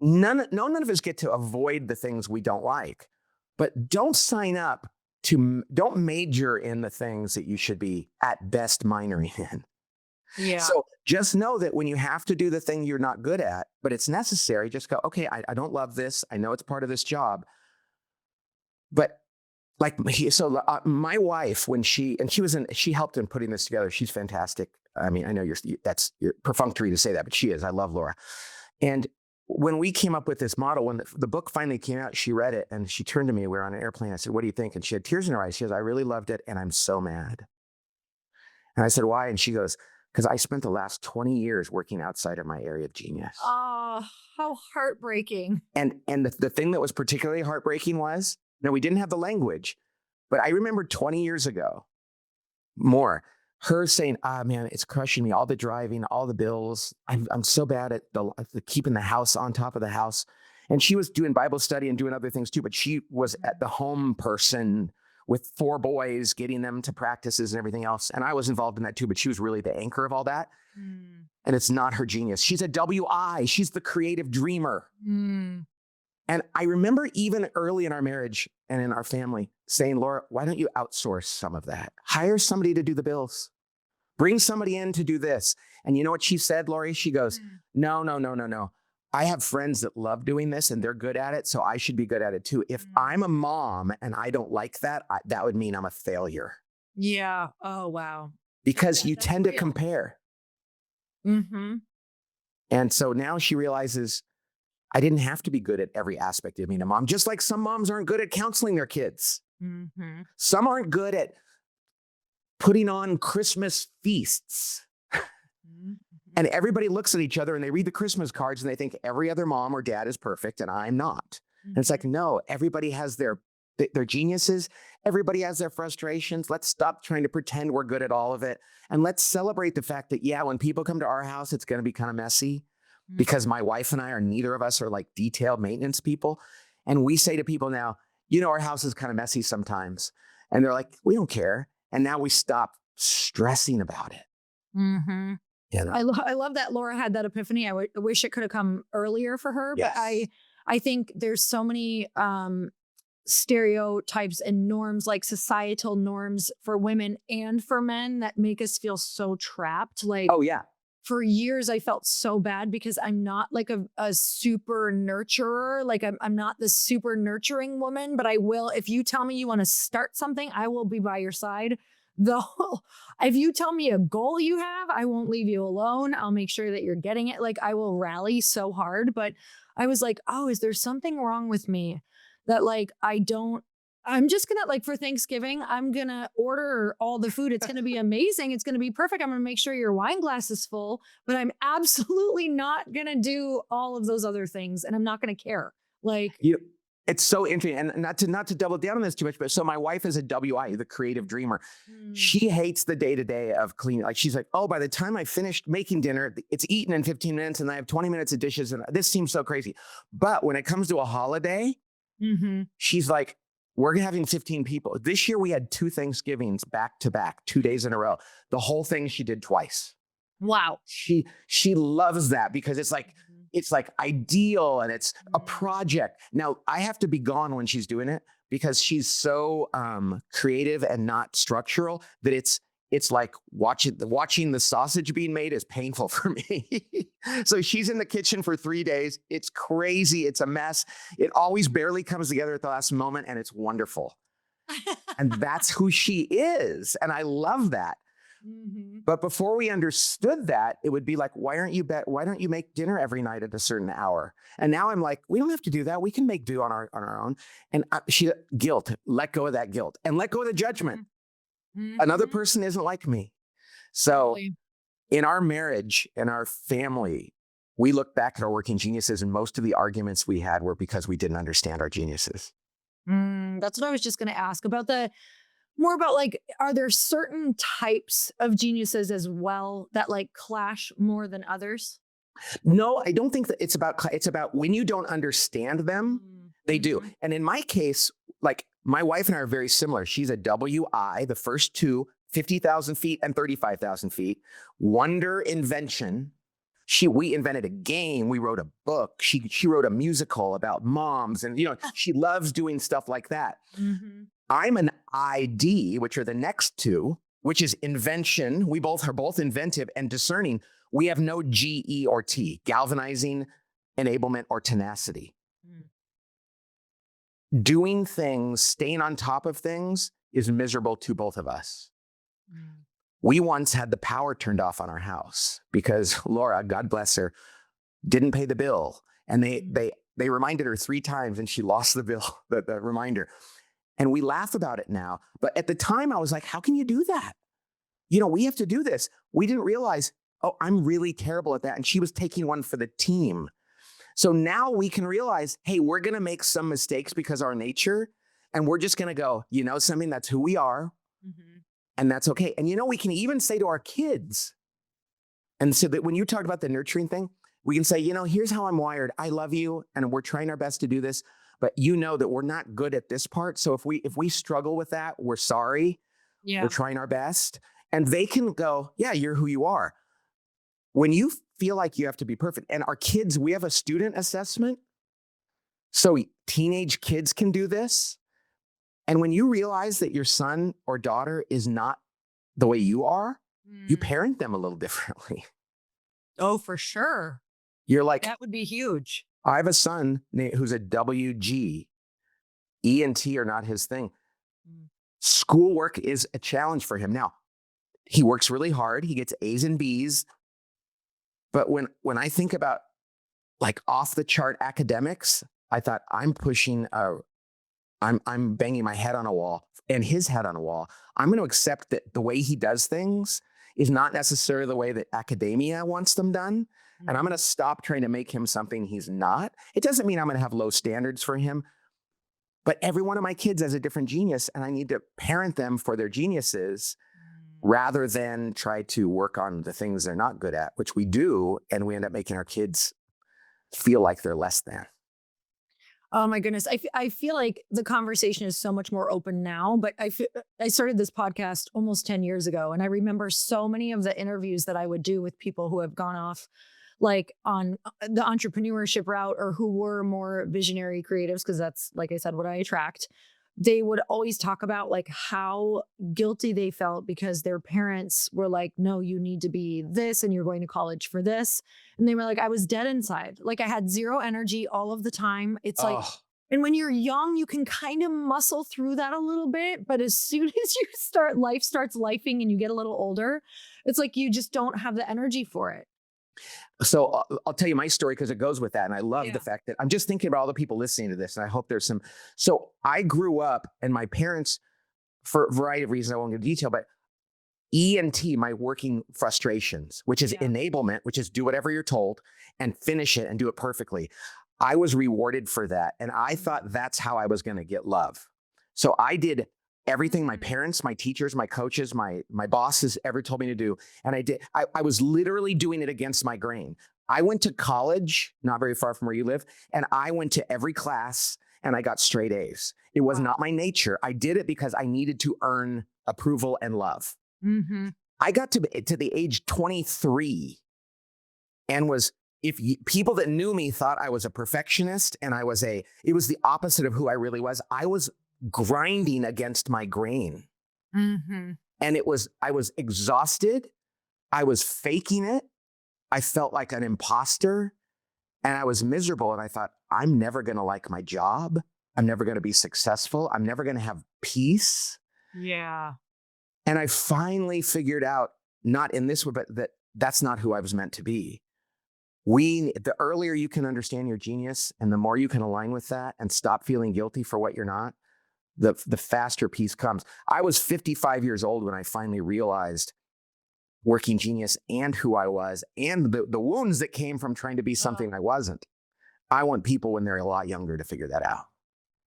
Mm-hmm. None of us get to avoid the things we don't like, but don't don't major in the things that you should be at best minoring in. Yeah. So just know that when you have to do the thing you're not good at, but it's necessary, just go, okay, I don't love this. I know it's part of this job. But my wife, she helped in putting this together. She's fantastic. I mean, I know you're perfunctory to say that, but she is. I love Laura. And when we came up with this model, when the book finally came out, she read it and she turned to me. We were on an airplane. I said, what do you think? And she had tears in her eyes. She goes, I really loved it. And I'm so mad. And I said, why? And she goes, because I spent the last 20 years working outside of my area of genius. Oh, how heartbreaking. And the thing that was particularly heartbreaking was, we didn't have the language, but I remember 20 years ago, her saying, man, it's crushing me. All the driving, all the bills. I'm so bad at the keeping the house on top of the house. And she was doing Bible study and doing other things too, but she was at the home person with 4 boys, getting them to practices and everything else. And I was involved in that too, but she was really the anchor of all that. And it's not her genius. She's a WI. She's the creative dreamer. And I remember even early in our marriage and in our family saying, Laura, why don't you outsource some of that? Hire somebody to do the bills. Bring somebody in to do this. And you know what she said, Lori? She goes, no, no, no, no, no. I have friends that love doing this and they're good at it, so I should be good at it too. If I'm a mom and I don't like that, that would mean I'm a failure. Yeah. Oh, wow. Because Yeah, you that's tend to real. compare. Mm-hmm. And so now she realizes I didn't have to be good at every aspect of being a mom, just like some moms aren't good at counseling their kids. Mm-hmm. Some aren't good at putting on Christmas feasts. Mm-hmm. And everybody looks at each other and they read the Christmas cards and they think every other mom or dad is perfect and I'm not. And it's like, no, everybody has their geniuses. Everybody has their frustrations. Let's stop trying to pretend we're good at all of it. And let's celebrate the fact that, yeah, when people come to our house, it's going to be kind of messy because my wife and I are, neither of us are like detailed maintenance people. And we say to people now, you know, our house is kind of messy sometimes. And they're like, we don't care. And now we stop stressing about it. Mm-hmm. You know? I love that Laura had that epiphany. I wish it could have come earlier for her, Yes. but I think there's so many stereotypes and norms, like societal norms for women and for men, that make us feel so trapped. Like, Oh, yeah. for years, I felt so bad because I'm not like a super nurturer. Like I'm not the super nurturing woman, but I will, if you tell me you want to start something, I will be by your side. If you tell me a goal you have, I won't leave you alone. I'll make sure that you're getting it. Like I will rally so hard, but I was like, oh, is there something wrong with me that like, I'm just gonna, like, for Thanksgiving, I'm gonna order all the food. It's gonna be amazing. It's gonna be perfect. I'm gonna make sure your wine glass is full, but I'm absolutely not gonna do all of those other things. And I'm not gonna care. Like, It's so interesting, and not to double down on this too much, but so my wife is a WI, the creative dreamer. She hates the day-to-day of cleaning. Like she's like, oh, by the time I finished making dinner, it's eaten in 15 minutes, and I have 20 minutes of dishes, and this seems so crazy. But when it comes to a holiday, she's like, we're having 15 people. This year we had 2 Thanksgivings back to back, 2 days in a row. The whole thing she did twice. wow. She loves that because it's like ideal and it's a project. Now I have to be gone when she's doing it because she's so creative and not structural that it's like watching the sausage being made is painful for me. So she's in the kitchen for 3 days. It's crazy. It's a mess. It always barely comes together at the last moment, and it's wonderful. And that's who she is. And I love that. But before we understood that, it would be like, why don't you make dinner every night at a certain hour? And now I'm like, we don't have to do that. We can make do on our own. And guilt, let go of that guilt and let go of the judgment. Another person isn't like me. So in our marriage, in our family, we look back at our working geniuses, and most of the arguments we had were because we didn't understand our geniuses. That's what I was just going to ask about, more about like, are there certain types of geniuses as well that like clash more than others? No, I don't think that it's about when you don't understand them, they do. And in my case, like my wife and I are very similar. She's a WI, the first 2, 50,000 feet and 35,000 feet. Wonder invention. We invented a game. We wrote a book. She wrote a musical about moms, and she loves doing stuff like that. I'm an ID, which are the next 2, which is invention. We both are inventive and discerning. We have no G, E, or T, galvanizing, enablement, or tenacity. Doing things, staying on top of things is miserable to both of us. We once had the power turned off on our house because Laura, God bless her, didn't pay the bill. And they reminded her 3 times and she lost the bill, the reminder. And we laugh about it now. But at the time I was like, how can you do that? We have to do this. We didn't realize, oh, I'm really terrible at that. And she was taking one for the team. So now we can realize, hey, we're going to make some mistakes because of our nature. And we're just going to go, something, that's who we are. And that's okay. And we can even say to our kids, and so that when you talked about the nurturing thing, we can say, here's how I'm wired. I love you. And we're trying our best to do this. But that we're not good at this part. So if we struggle with that, we're sorry. Yeah. We're trying our best. And they can go, yeah, you're who you are. When you feel like you have to be perfect, and our kids, we have a student assessment. So teenage kids can do this. And when you realize that your son or daughter is not the way you are, you Mm. parent them a little differently. Oh, for sure. You're like, That would be huge. I have a son who's a WG. E and T are not his thing. Mm. Schoolwork is a challenge for him. Now, he works really hard. He gets A's and B's. But when I think about like off the chart academics, I thought I'm banging my head on a wall and his head on a wall. I'm going to accept that the way he does things is not necessarily the way that academia wants them done. And I'm going to stop trying to make him something he's not. It doesn't mean I'm going to have low standards for him, but every one of my kids has a different genius, and I need to parent them for their geniuses rather than try to work on the things they're not good at, which we do, and we end up making our kids feel like they're less than. Oh my goodness. I feel like the conversation is so much more open now, but I started this podcast almost 10 years ago. And I remember so many of the interviews that I would do with people who have gone off like on the entrepreneurship route or who were more visionary creatives, because that's, like I said, what I attract. They would always talk about like how guilty they felt because their parents were like, no, you need to be this and you're going to college for this. And they were like, I was dead inside. Like I had zero energy all of the time. It's like, and when you're young, you can kind of muscle through that a little bit. But as soon as life starts lifing and you get a little older, it's like you just don't have the energy for it. So I'll tell you my story because it goes with that. And I love the fact that I'm just thinking about all the people listening to this. And I hope there's some. So I grew up and my parents, for a variety of reasons, I won't get into detail, but E and T, my working frustrations, which is enablement, which is do whatever you're told and finish it and do it perfectly. I was rewarded for that. And I thought that's how I was going to get love. So I did everything my parents, my teachers, my coaches, my bosses ever told me to do. And I did. I was literally doing it against my grain. I went to college, not very far from where you live, and I went to every class and I got straight A's. It was not my nature. I did it because I needed to earn approval and love. Mm-hmm. I got to the age 23 and people that knew me thought I was a perfectionist and it was the opposite of who I really was. I was grinding against my grain. Mm-hmm. And I was exhausted. I was faking it. I felt like an imposter and I was miserable. And I thought, I'm never going to like my job. I'm never going to be successful. I'm never going to have peace. Yeah. And I finally figured out, not in this way, but that's not who I was meant to be. The earlier you can understand your genius and the more you can align with that and stop feeling guilty for what you're not, the faster peace comes. I was 55 years old when I finally realized working genius and who I was and the wounds that came from trying to be something I wasn't. I want people when they're a lot younger to figure that out.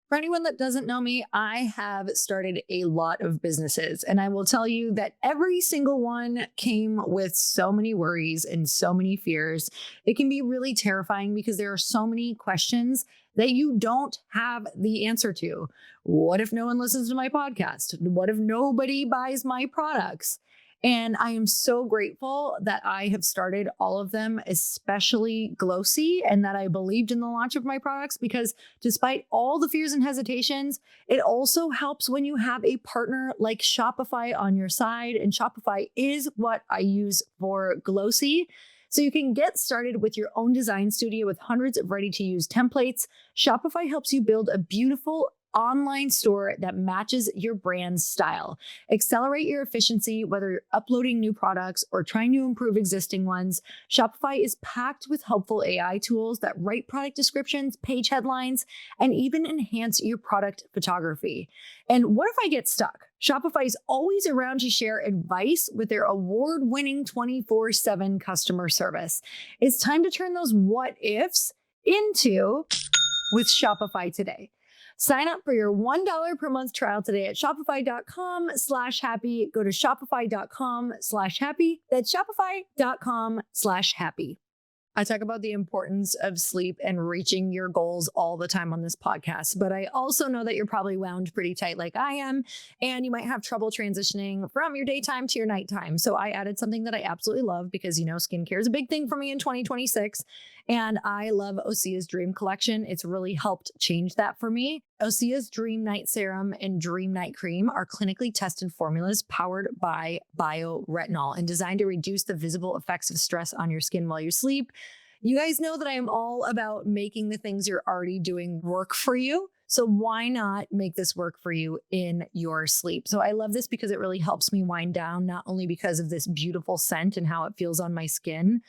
For anyone that doesn't know me, I have started a lot of businesses, and I will tell you that every single one came with so many worries and so many fears. It can be really terrifying because there are so many questions that you don't have the answer to. What if no one listens to my podcast? What if nobody buys my products? And I am so grateful that I have started all of them, especially Glossy, and that I believed in the launch of my products, because despite all the fears and hesitations, it also helps when you have a partner like Shopify on your side. And Shopify is what I use for Glossy. So you can get started with your own design studio with hundreds of ready-to-use templates. Shopify helps you build a beautiful online store that matches your brand's style. Accelerate your efficiency, whether you're uploading new products or trying to improve existing ones. Shopify is packed with helpful AI tools that write product descriptions, page headlines, and even enhance your product photography. And what if I get stuck? Shopify is always around to share advice with their award-winning 24/7 customer service. It's time to turn those what ifs into with Shopify today. Sign up for your $1 per month trial today at shopify.com/happy. Go to shopify.com/happy. That's shopify.com/happy. I talk about the importance of sleep and reaching your goals all the time on this podcast, but I also know that you're probably wound pretty tight like I am, and you might have trouble transitioning from your daytime to your nighttime. So I added something that I absolutely love because, skincare is a big thing for me in 2026, and I love Osea's Dream Collection. It's really helped change that for me. Osea's Dream Night Serum and Dream Night Cream are clinically tested formulas powered by bioretinol and designed to reduce the visible effects of stress on your skin while you sleep. You guys know that I am all about making the things you're already doing work for you. So why not make this work for you in your sleep? So I love this because it really helps me wind down, not only because of this beautiful scent and how it feels on my skin,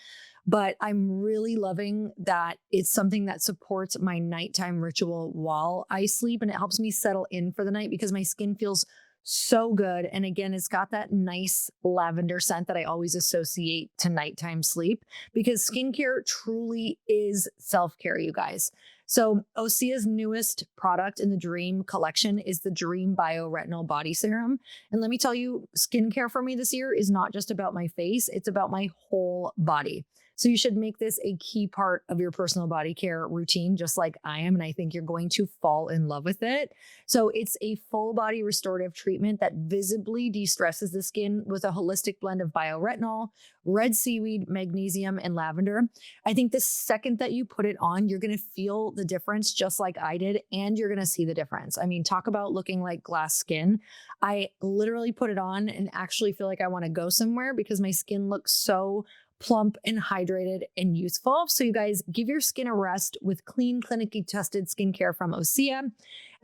but I'm really loving that it's something that supports my nighttime ritual while I sleep. And it helps me settle in for the night because my skin feels so good. And again, it's got that nice lavender scent that I always associate to nighttime sleep, because skincare truly is self-care, you guys. So Osea's newest product in the Dream collection is the Dream Bioretinol Body Serum. And let me tell you, skincare for me this year is not just about my face, it's about my whole body. So you should make this a key part of your personal body care routine, just like I am. And I think you're going to fall in love with it. So it's a full body restorative treatment that visibly de-stresses the skin with a holistic blend of bioretinol, red seaweed, magnesium, and lavender. I think the second that you put it on, you're going to feel the difference just like I did. And you're going to see the difference. I mean, talk about looking like glass skin. I literally put it on and actually feel like I want to go somewhere because my skin looks so plump and hydrated and youthful. So you guys, give your skin a rest with clean, clinically tested skincare from Osea.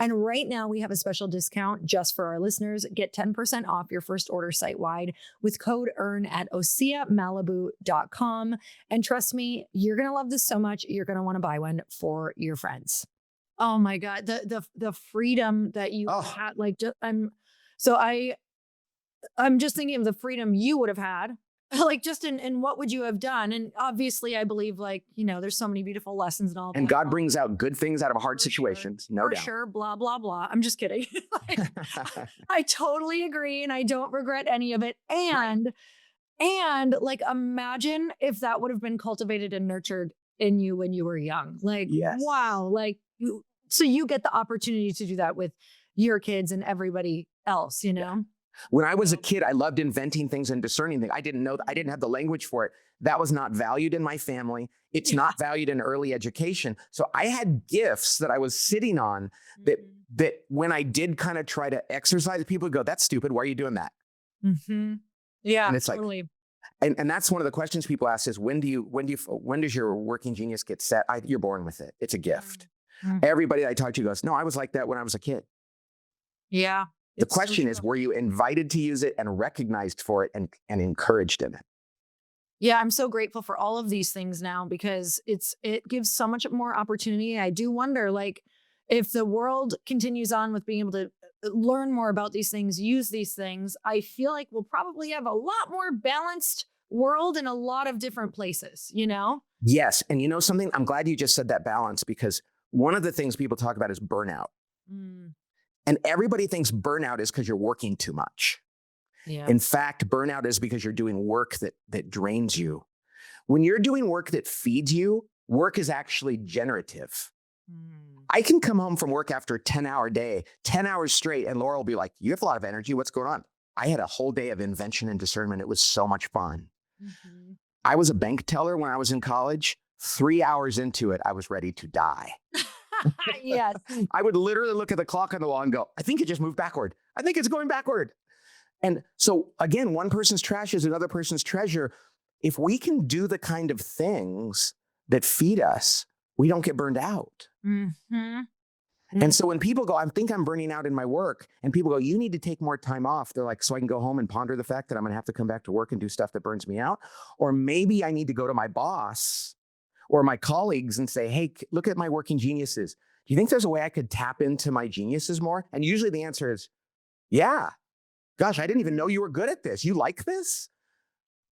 And right now we have a special discount just for our listeners. Get 10% off your first order site-wide with code EARN at oseamalibu.com. And trust me, you're going to love this so much. You're going to want to buy one for your friends. Oh my God. The freedom that you had, like, I'm just thinking of the freedom you would have had. Like, just in what would you have done? And obviously I believe, like, you know, there's so many beautiful lessons and all that. And God brings out good things out of hard situations. No doubt. Sure. Blah, blah, blah. I'm just kidding. Like, I totally agree. And I don't regret any of it. And like, imagine if that would have been cultivated and nurtured in you when you were young. Like, wow. Like, so you get the opportunity to do that with your kids and everybody else, you know? Yeah. When I was a kid, I loved inventing things and discerning things. I didn't have the language for it. That was not valued in my family. It's not valued in early education. So I had gifts that I was sitting on that when I did kind of try to exercise, people would go, "That's stupid. Why are you doing that?" Mm-hmm. Yeah, and it's totally. And that's one of the questions people ask is, when does your working genius get set? You're born with it. It's a gift. Mm-hmm. Everybody I talk to goes, "No, I was like that when I was a kid." Yeah. The question is, were you invited to use it and recognized for it and encouraged in it? Yeah, I'm so grateful for all of these things now because it gives so much more opportunity. I do wonder, like, if the world continues on with being able to learn more about these things, use these things, I feel like we'll probably have a lot more balanced world in a lot of different places, you know? Yes. And you know something? I'm glad you just said that balance, because one of the things people talk about is burnout. Mm. And everybody thinks burnout is because you're working too much. Yeah. In fact, burnout is because you're doing work that drains you. When you're doing work that feeds you, work is actually generative. Mm. I can come home from work after a 10-hour day, 10 hours straight, and Laura will be like, "You have a lot of energy. What's going on?" I had a whole day of invention and discernment. It was so much fun. Mm-hmm. I was a bank teller when I was in college. 3 hours into it, I was ready to die. Yes. I would literally look at the clock on the wall and go, "I think it just moved backward. I think it's going backward." And so again, one person's trash is another person's treasure. If we can do the kind of things that feed us, we don't get burned out. Mm-hmm. And so when people go, "I think I'm burning out in my work," and people go, "You need to take more time off," they're like, "So I can go home and ponder the fact that I'm going to have to come back to work and do stuff that burns me out? Or maybe I need to go to my boss or my colleagues and say, 'Hey, look at my working geniuses. Do you think there's a way I could tap into my geniuses more?'" And usually the answer is, "Yeah. Gosh, I didn't even know you were good at this. You like this?"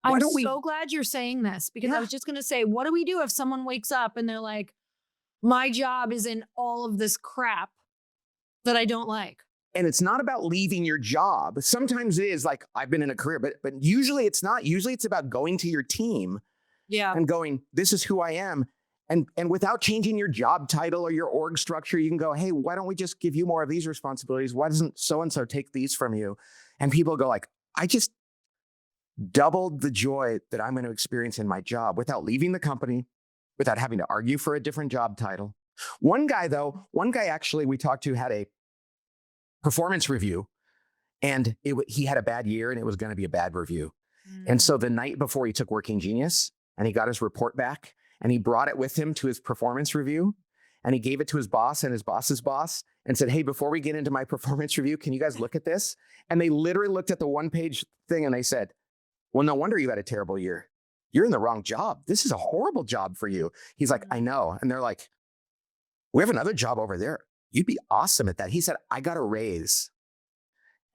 I'm so glad you're saying this, because I was just going to say, what do we do if someone wakes up and they're like, "My job is in all of this crap that I don't like"? And it's not about leaving your job. Sometimes it is, like, I've been in a career, but usually it's not. Usually it's about going to your team and going, "This is who I am." And without changing your job title or your org structure, you can go, "Hey, why don't we just give you more of these responsibilities? Why doesn't so-and-so take these from you?" And people go like, "I just doubled the joy that I'm going to experience in my job without leaving the company, without having to argue for a different job title, One guy actually we talked to had a performance review, and he had a bad year and it was going to be a bad review. And so the night before he took Working Genius and he got his report back and he brought it with him to his performance review and he gave it to his boss and his boss's boss and said, hey, before we get into my performance review, can you guys look at this? And they literally looked at the one-page thing and they said, well, no wonder you had a terrible year. You're in the wrong job. This is a horrible job for you. He's like, I know. And they're like, we have another job over there. You'd be awesome at that. He said, I got a raise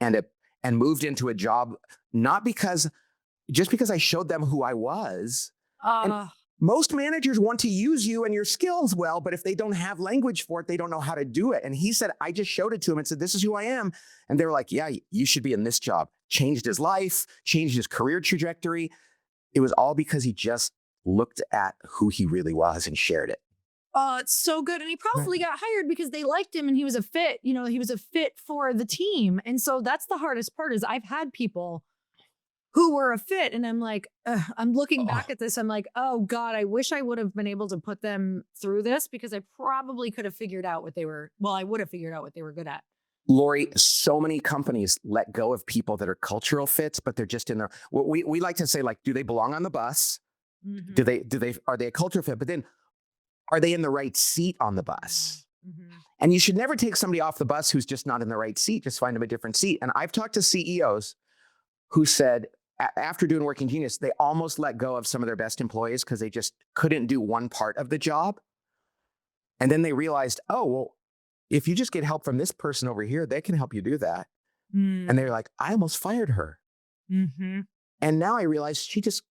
and moved into a job, not just because I showed them who I was. And most managers want to use you and your skills well, but if they don't have language for it, they don't know how to do it. And he said, I just showed it to him and said, this is who I am. And they were like, yeah, you should be in this job. Changed his life, changed his career trajectory. It was all because he just looked at who he really was and shared it. Oh, it's so good. And he probably got hired because they liked him and he was a fit. You know, he was a fit for the team. And so that's the hardest part is I've had people who were a fit. And I'm like, I'm looking back at this. I'm like, oh God, I wish I would have been able to put them through this because I probably could have figured out what they were. Well, I would have figured out what they were good at. Lori, so many companies let go of people that are cultural fits, but they're just in there. We like to say, like, do they belong on the bus? Mm-hmm. Are they a cultural fit? But then are they in the right seat on the bus? Mm-hmm. And you should never take somebody off the bus who's just not in the right seat. Just find them a different seat. And I've talked to CEOs who said after doing Working Genius, they almost let go of some of their best employees because they just couldn't do one part of the job. And then they realized, oh, well, if you just get help from this person over here, they can help you do that. Mm. And they're like, I almost fired her. Mm-hmm. And now I realize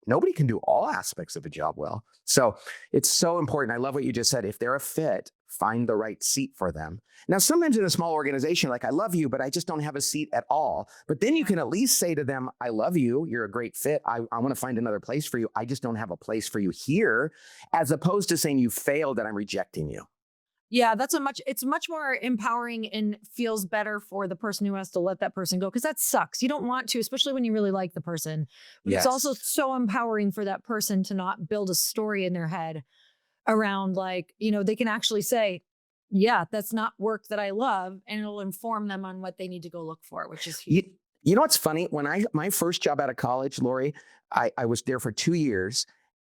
nobody can do all aspects of a job well. So it's so important. I love what you just said. If they're a fit, find the right seat for them. Now, sometimes in a small organization, like I love you, but I just don't have a seat at all. But then you can at least say to them, I love you. You're a great fit. I want to find another place for you. I just don't have a place for you here, as opposed to saying you failed and I'm rejecting you. Yeah, it's much more empowering and feels better for the person who has to let that person go. Cause that sucks. You don't want to, especially when you really like the person, but yes. It's also so empowering for that person to not build a story in their head around like, you know, they can actually say, yeah, that's not work that I love. And it'll inform them on what they need to go look for, which is huge. You know, what's funny? When my first job out of college, Lori, I was there for 2 years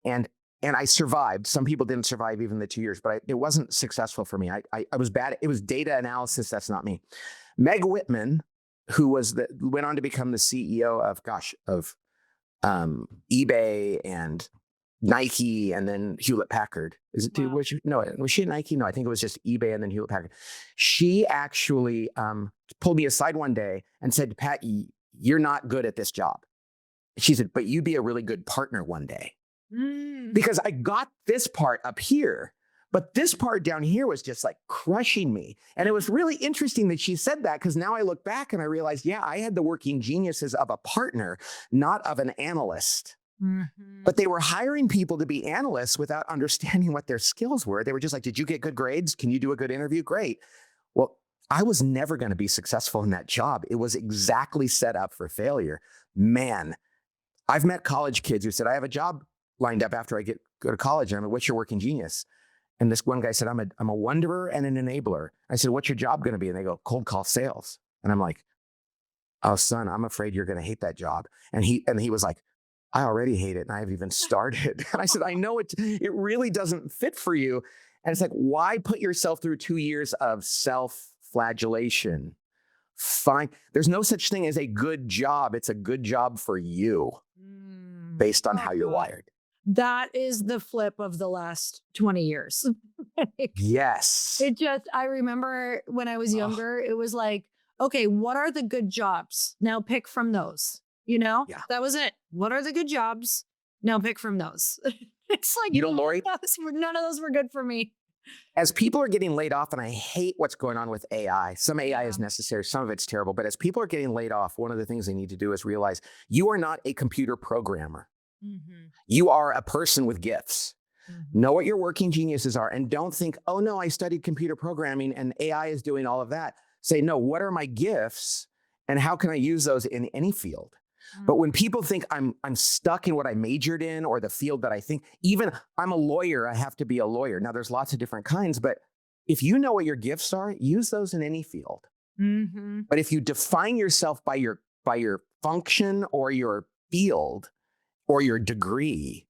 and I survived. Some people didn't survive even the 2 years, but it wasn't successful for me. I was bad. It was data analysis. That's not me. Meg Whitman, who went on to become the CEO of eBay and Nike and then Hewlett Packard. Is it? Wow. Was she at Nike? No, I think it was just eBay and then Hewlett Packard. She actually pulled me aside one day and said, Pat, you're not good at this job. She said, but you'd be a really good partner one day. Because I got this part up here, but this part down here was just like crushing me. And it was really interesting that she said that because now I look back and I realized, yeah, I had the working geniuses of a partner, not of an analyst. Mm-hmm. But they were hiring people to be analysts without understanding what their skills were. They were just like, did you get good grades? Can you do a good interview? Great. Well, I was never going to be successful in that job. It was exactly set up for failure. Man, I've met college kids who said, I have a job lined up after I go to college. And I'm like, what's your working genius? And this one guy said, I'm a wanderer and an enabler. I said, what's your job going to be? And they go, cold call sales. And I'm like, oh son, I'm afraid you're going to hate that job. And he was like, I already hate it. And I haven't even started. And I said, I know it really doesn't fit for you. And it's like, why put yourself through 2 years of self-flagellation? Fine. There's no such thing as a good job. It's a good job for you based on how you're wired. That is the flip of the last 20 years. Yes. I remember when I was younger, it was like, okay, what are the good jobs? Now pick from those, you know? Yeah. That was it. What are the good jobs? Now pick from those. It's like, Lori, none of those were good for me. As people are getting laid off, and I hate what's going on with AI. Some AI is necessary. Some of it's terrible. But as people are getting laid off, one of the things they need to do is realize you are not a computer programmer. Mm-hmm. You are a person with gifts. Mm-hmm. Know what your working geniuses are. And don't think, oh no, I studied computer programming and AI is doing all of that. Say, no, what are my gifts? And how can I use those in any field? But when people think I'm stuck in what I majored in or the field that I think, even I'm a lawyer, I have to be a lawyer. Now there's lots of different kinds, but if you know what your gifts are, use those in any field. Mm-hmm. But if you define yourself by your function or your field or your degree,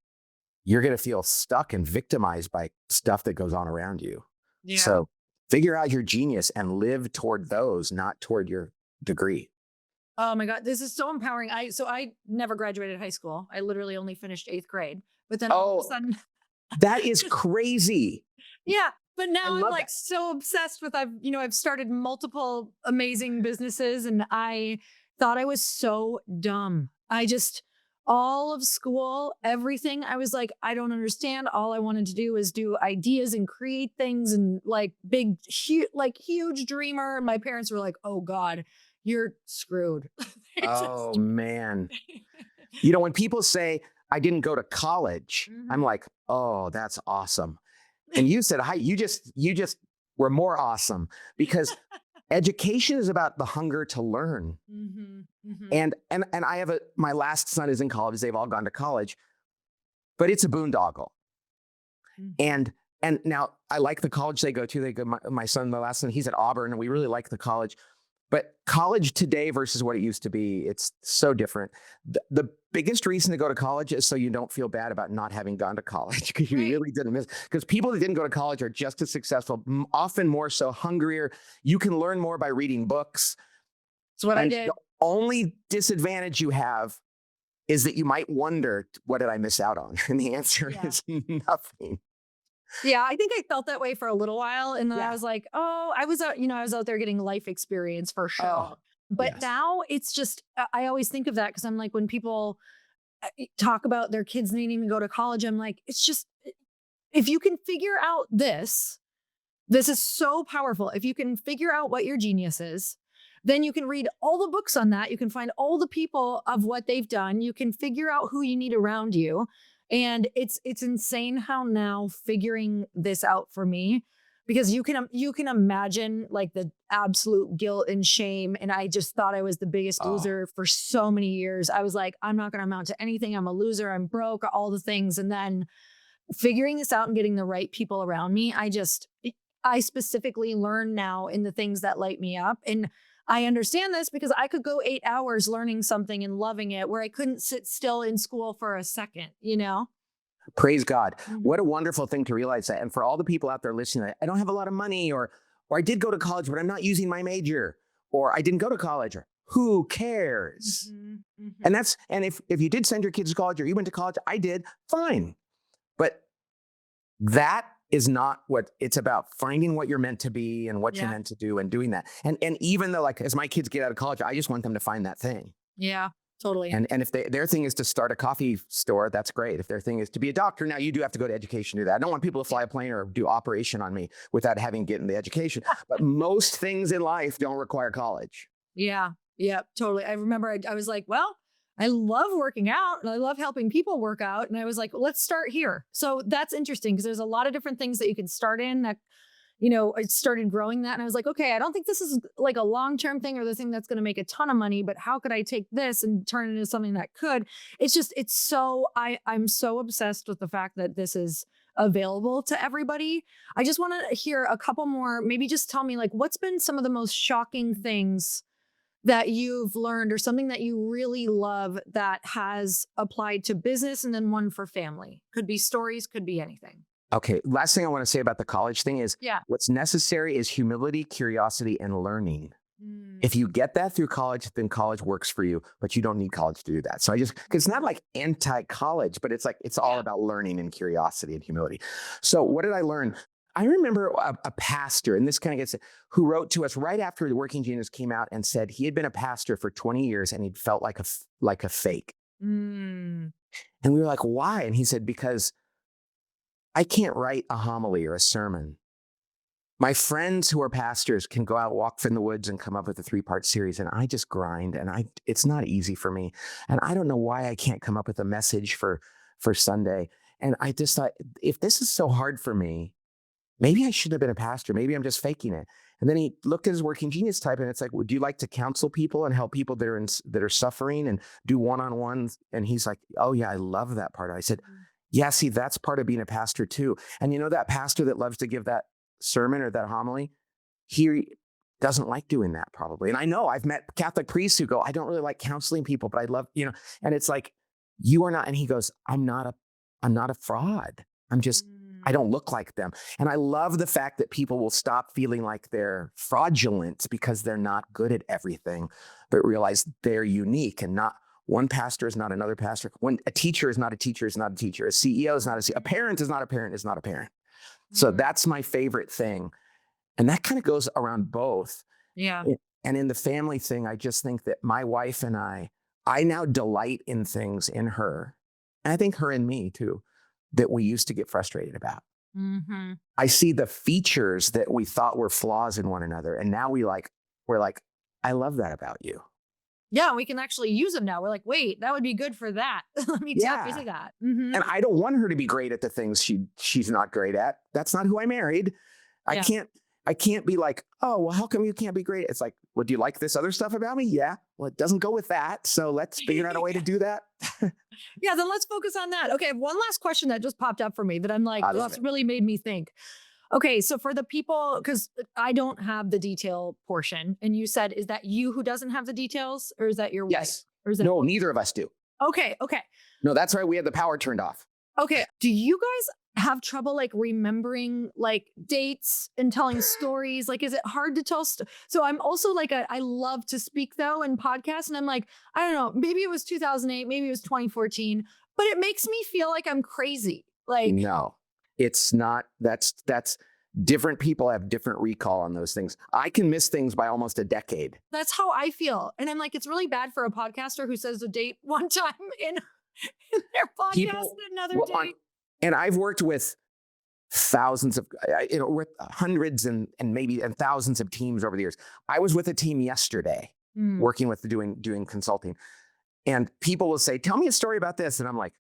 you're going to feel stuck and victimized by stuff that goes on around you. Yeah. So figure out your genius and live toward those, not toward your degree. Oh my God, this is so empowering. I never graduated high school. I literally only finished 8th grade. But then all of a sudden, that is crazy. yeah. But now I'm like that. so obsessed with I've started multiple amazing businesses, and I thought I was so dumb. All of school, everything, I was like, I don't understand. All I wanted to do was do ideas and create things and like huge dreamer. And my parents were like, oh God, you're screwed. Oh man. You know, when people say I didn't go to college, I'm like, oh, that's awesome. And you said, hi, you just were more awesome, because education is about the hunger to learn. And I have my last son is in college. They've all gone to college, but it's a boondoggle. And now I like the college they go to. My son, the last son, he's at Auburn, and we really like the college. But college today versus what it used to be, it's so different. The biggest reason to go to college is so you don't feel bad about not having gone to college, because you really didn't miss. Because people that didn't go to college are just as successful, often more so, hungrier. You can learn more by reading books. That's what I did. The only disadvantage you have is that you might wonder, what did I miss out on? And the answer is nothing. Yeah, I think I felt that way for a little while. And then I was like, oh, I was out there getting life experience for sure. Oh, but now it's just, I always think of that, because I'm like, when people talk about their kids needing to go to college, I'm like, it's just, if you can figure out this is so powerful. If you can figure out what your genius is, then you can read all the books on that. You can find all the people of what they've done. You can figure out who you need around you. And it's insane how now figuring this out for me, because you can imagine like the absolute guilt and shame. And I just thought I was the biggest loser for so many years. I was like, I'm not going to amount to anything. I'm a loser. I'm broke, all the things. And then figuring this out and getting the right people around me, I specifically learn now in the things that light me up. And I understand this because I could go 8 hours learning something and loving it, where I couldn't sit still in school for a second, Praise God. What a wonderful thing to realize that. And for all the people out there listening, I don't have a lot of money, or I did go to college, but I'm not using my major, or I didn't go to college, or who cares? And if you did send your kids to college, or you went to college, I did, fine. But that is not what it's about. Finding what you're meant to be and what you're meant to do, and doing that. And even though, like, as my kids get out of college, I just want them to find that thing. Yeah, totally. And if their thing is to start a coffee store, that's great. If their thing is to be a doctor, now you do have to go to education to do that. I don't want people to fly a plane or do operation on me without having gotten the education. But most things in life don't require college. Yeah, totally. I remember I was like, well, I love working out and I love helping people work out. And I was like, let's start here. So that's interesting, because there's a lot of different things that you can start in that, I started growing that. And I was like, okay, I don't think this is like a long-term thing or the thing that's going to make a ton of money, but how could I take this and turn it into something that could? I'm so obsessed with the fact that this is available to everybody. I just want to hear a couple more, maybe just tell me, like, what's been some of the most shocking things that you've learned, or something that you really love that has applied to business, and then one for family? Could be stories, could be anything. Okay. Last thing I want to say about the college thing is what's necessary is humility, curiosity, and learning. If you get that through college, then college works for you, but you don't need college to do that. So because it's not like anti-college, but it's like, it's all about learning and curiosity and humility. So what did I learn? I remember a pastor, and this kind of gets it, who wrote to us right after The Working Genius came out and said he had been a pastor for 20 years and he'd felt like a fake. And we were like, why? And he said, because I can't write a homily or a sermon. My friends who are pastors can go out, walk in the woods, and come up with a 3-part series, and I just grind, and it's not easy for me. And I don't know why I can't come up with a message for Sunday. And I just thought, if this is so hard for me, maybe I shouldn't have been a pastor. Maybe I'm just faking it. And then he looked at his Working Genius type, and it's like, would you like to counsel people and help people that are suffering and do one-on-ones? And he's like, oh yeah, I love that part. I said, yeah, see, that's part of being a pastor too. And that pastor that loves to give that sermon or that homily, he doesn't like doing that probably. And I know I've met Catholic priests who go, I don't really like counseling people, but I love, and it's like, you are not. And he goes, I'm not a fraud. I don't look like them. And I love the fact that people will stop feeling like they're fraudulent because they're not good at everything, but realize they're unique, and not one pastor is not another pastor. A teacher is not a teacher is not a teacher. A CEO is not a CEO. A parent is not a parent is not a parent. So that's my favorite thing. And that kind of goes around both. Yeah. And in the family thing, I just think that my wife and I now delight in things in her, and I think her and me too, that we used to get frustrated about. Mm-hmm. I see the features that we thought were flaws in one another. And now we're like, I love that about you. Yeah, we can actually use them now. We're like, wait, that would be good for that. Let me tap into that. Mm-hmm. And I don't want her to be great at the things she's not great at. That's not who I married. I can't be like, oh, well, how come you can't be great? It's like, well, do you like this other stuff about me? Yeah. Well, it doesn't go with that. So let's figure out a way to do that. Yeah, then let's focus on that. Okay, one last question that just popped up for me that I'm like, that's really made me think. Okay, so for the people, because I don't have the detail portion, and you said, is that you who doesn't have the details, or is that your Yes. wife? Or is that No, neither of us do. Okay. No, that's right. We had the power turned off. Okay. Do you guys have trouble like remembering like dates and telling stories? Like, is it hard to tell? So I'm also like, I love to speak though in podcasts, and I'm like, I don't know, maybe it was 2008, maybe it was 2014, but it makes me feel like I'm crazy. Like, no, it's not. That's different people have different recall on those things. I can miss things by almost a decade. That's how I feel. And I'm like, it's really bad for a podcaster who says a date one time in their podcast another day. And I've worked with thousands of, with hundreds and thousands of teams over the years. I was with a team yesterday working with doing consulting, and people will say, tell me a story about this. And I'm like,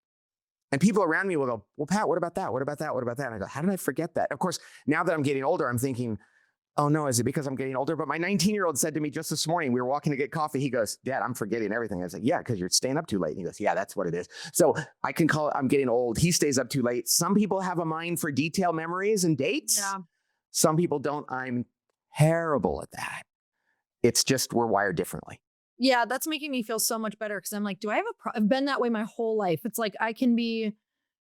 and people around me will go, well, Pat, what about that? What about that? What about that? And I go, how did I forget that? Of course, now that I'm getting older, I'm thinking, oh no, is it because I'm getting older? But my 19-year-old said to me just this morning, we were walking to get coffee. He goes, Dad, I'm forgetting everything. I was like, yeah, because you're staying up too late. And he goes, yeah, that's what it is. So I can call it, I'm getting old. He stays up too late. Some people have a mind for detail memories and dates. Yeah. Some people don't. I'm terrible at that. It's just, we're wired differently. Yeah, that's making me feel so much better, because I'm like, do I have I've been that way my whole life. It's like, I can be,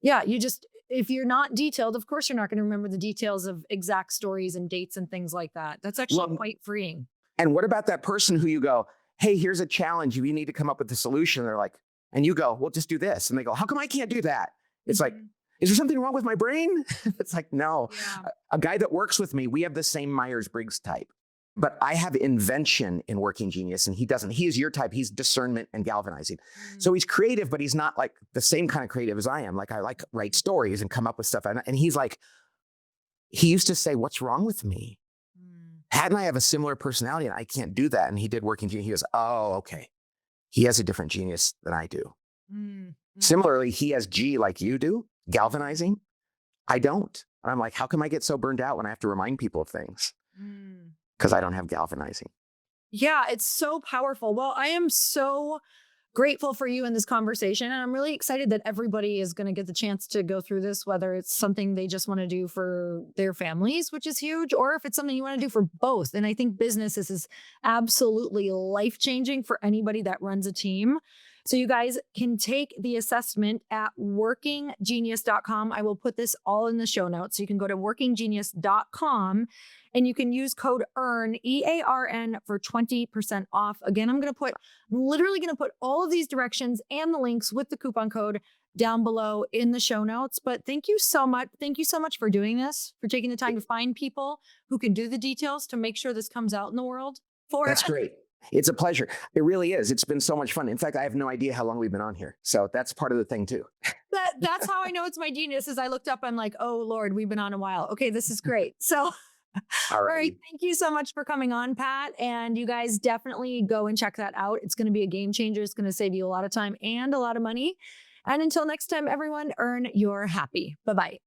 if you're not detailed, of course, you're not going to remember the details of exact stories and dates and things like that. That's actually quite freeing. And what about that person who you go, hey, here's a challenge. You need to come up with a solution. They're like, and you go, well, just do this. And they go, how come I can't do that? It's like, is there something wrong with my brain? It's like, no. Yeah. A guy that works with me, we have the same Myers-Briggs type. But I have invention in Working Genius, and he doesn't. He is your type. He's discernment and galvanizing. So he's creative, but he's not like the same kind of creative as I am. Like, I like write stories and come up with stuff. And he's like, he used to say, what's wrong with me? Pat and I have a similar personality, and I can't do that. And he did Working Genius. He goes, oh, okay. He has a different genius than I do. Similarly, he has G like you do, galvanizing. I don't. And I'm like, how come I get so burned out when I have to remind people of things? Because I don't have galvanizing. Yeah, it's so powerful. Well, I am so grateful for you in this conversation. And I'm really excited that everybody is going to get the chance to go through this, whether it's something they just want to do for their families, which is huge, or if it's something you want to do for both. And I think business is absolutely life-changing for anybody that runs a team. So you guys can take the assessment at workinggenius.com. I will put this all in the show notes. So you can go to workinggenius.com and you can use code EARN, EARN, for 20% off. Again, I'm literally going to put all of these directions and the links with the coupon code down below in the show notes. But thank you so much. Thank you so much for doing this, for taking the time to find people who can do the details to make sure this comes out in the world for us. That's great. It's a pleasure. It really is. It's been so much fun. In fact, I have no idea how long we've been on here. So that's part of the thing too. That's how I know it's my genius. Is I looked up, I'm like, oh Lord, we've been on a while. Okay, this is great. So all right. Thank you so much for coming on, Pat. And you guys definitely go and check that out. It's going to be a game changer. It's going to save you a lot of time and a lot of money. And until next time, everyone, earn your happy. Bye-bye.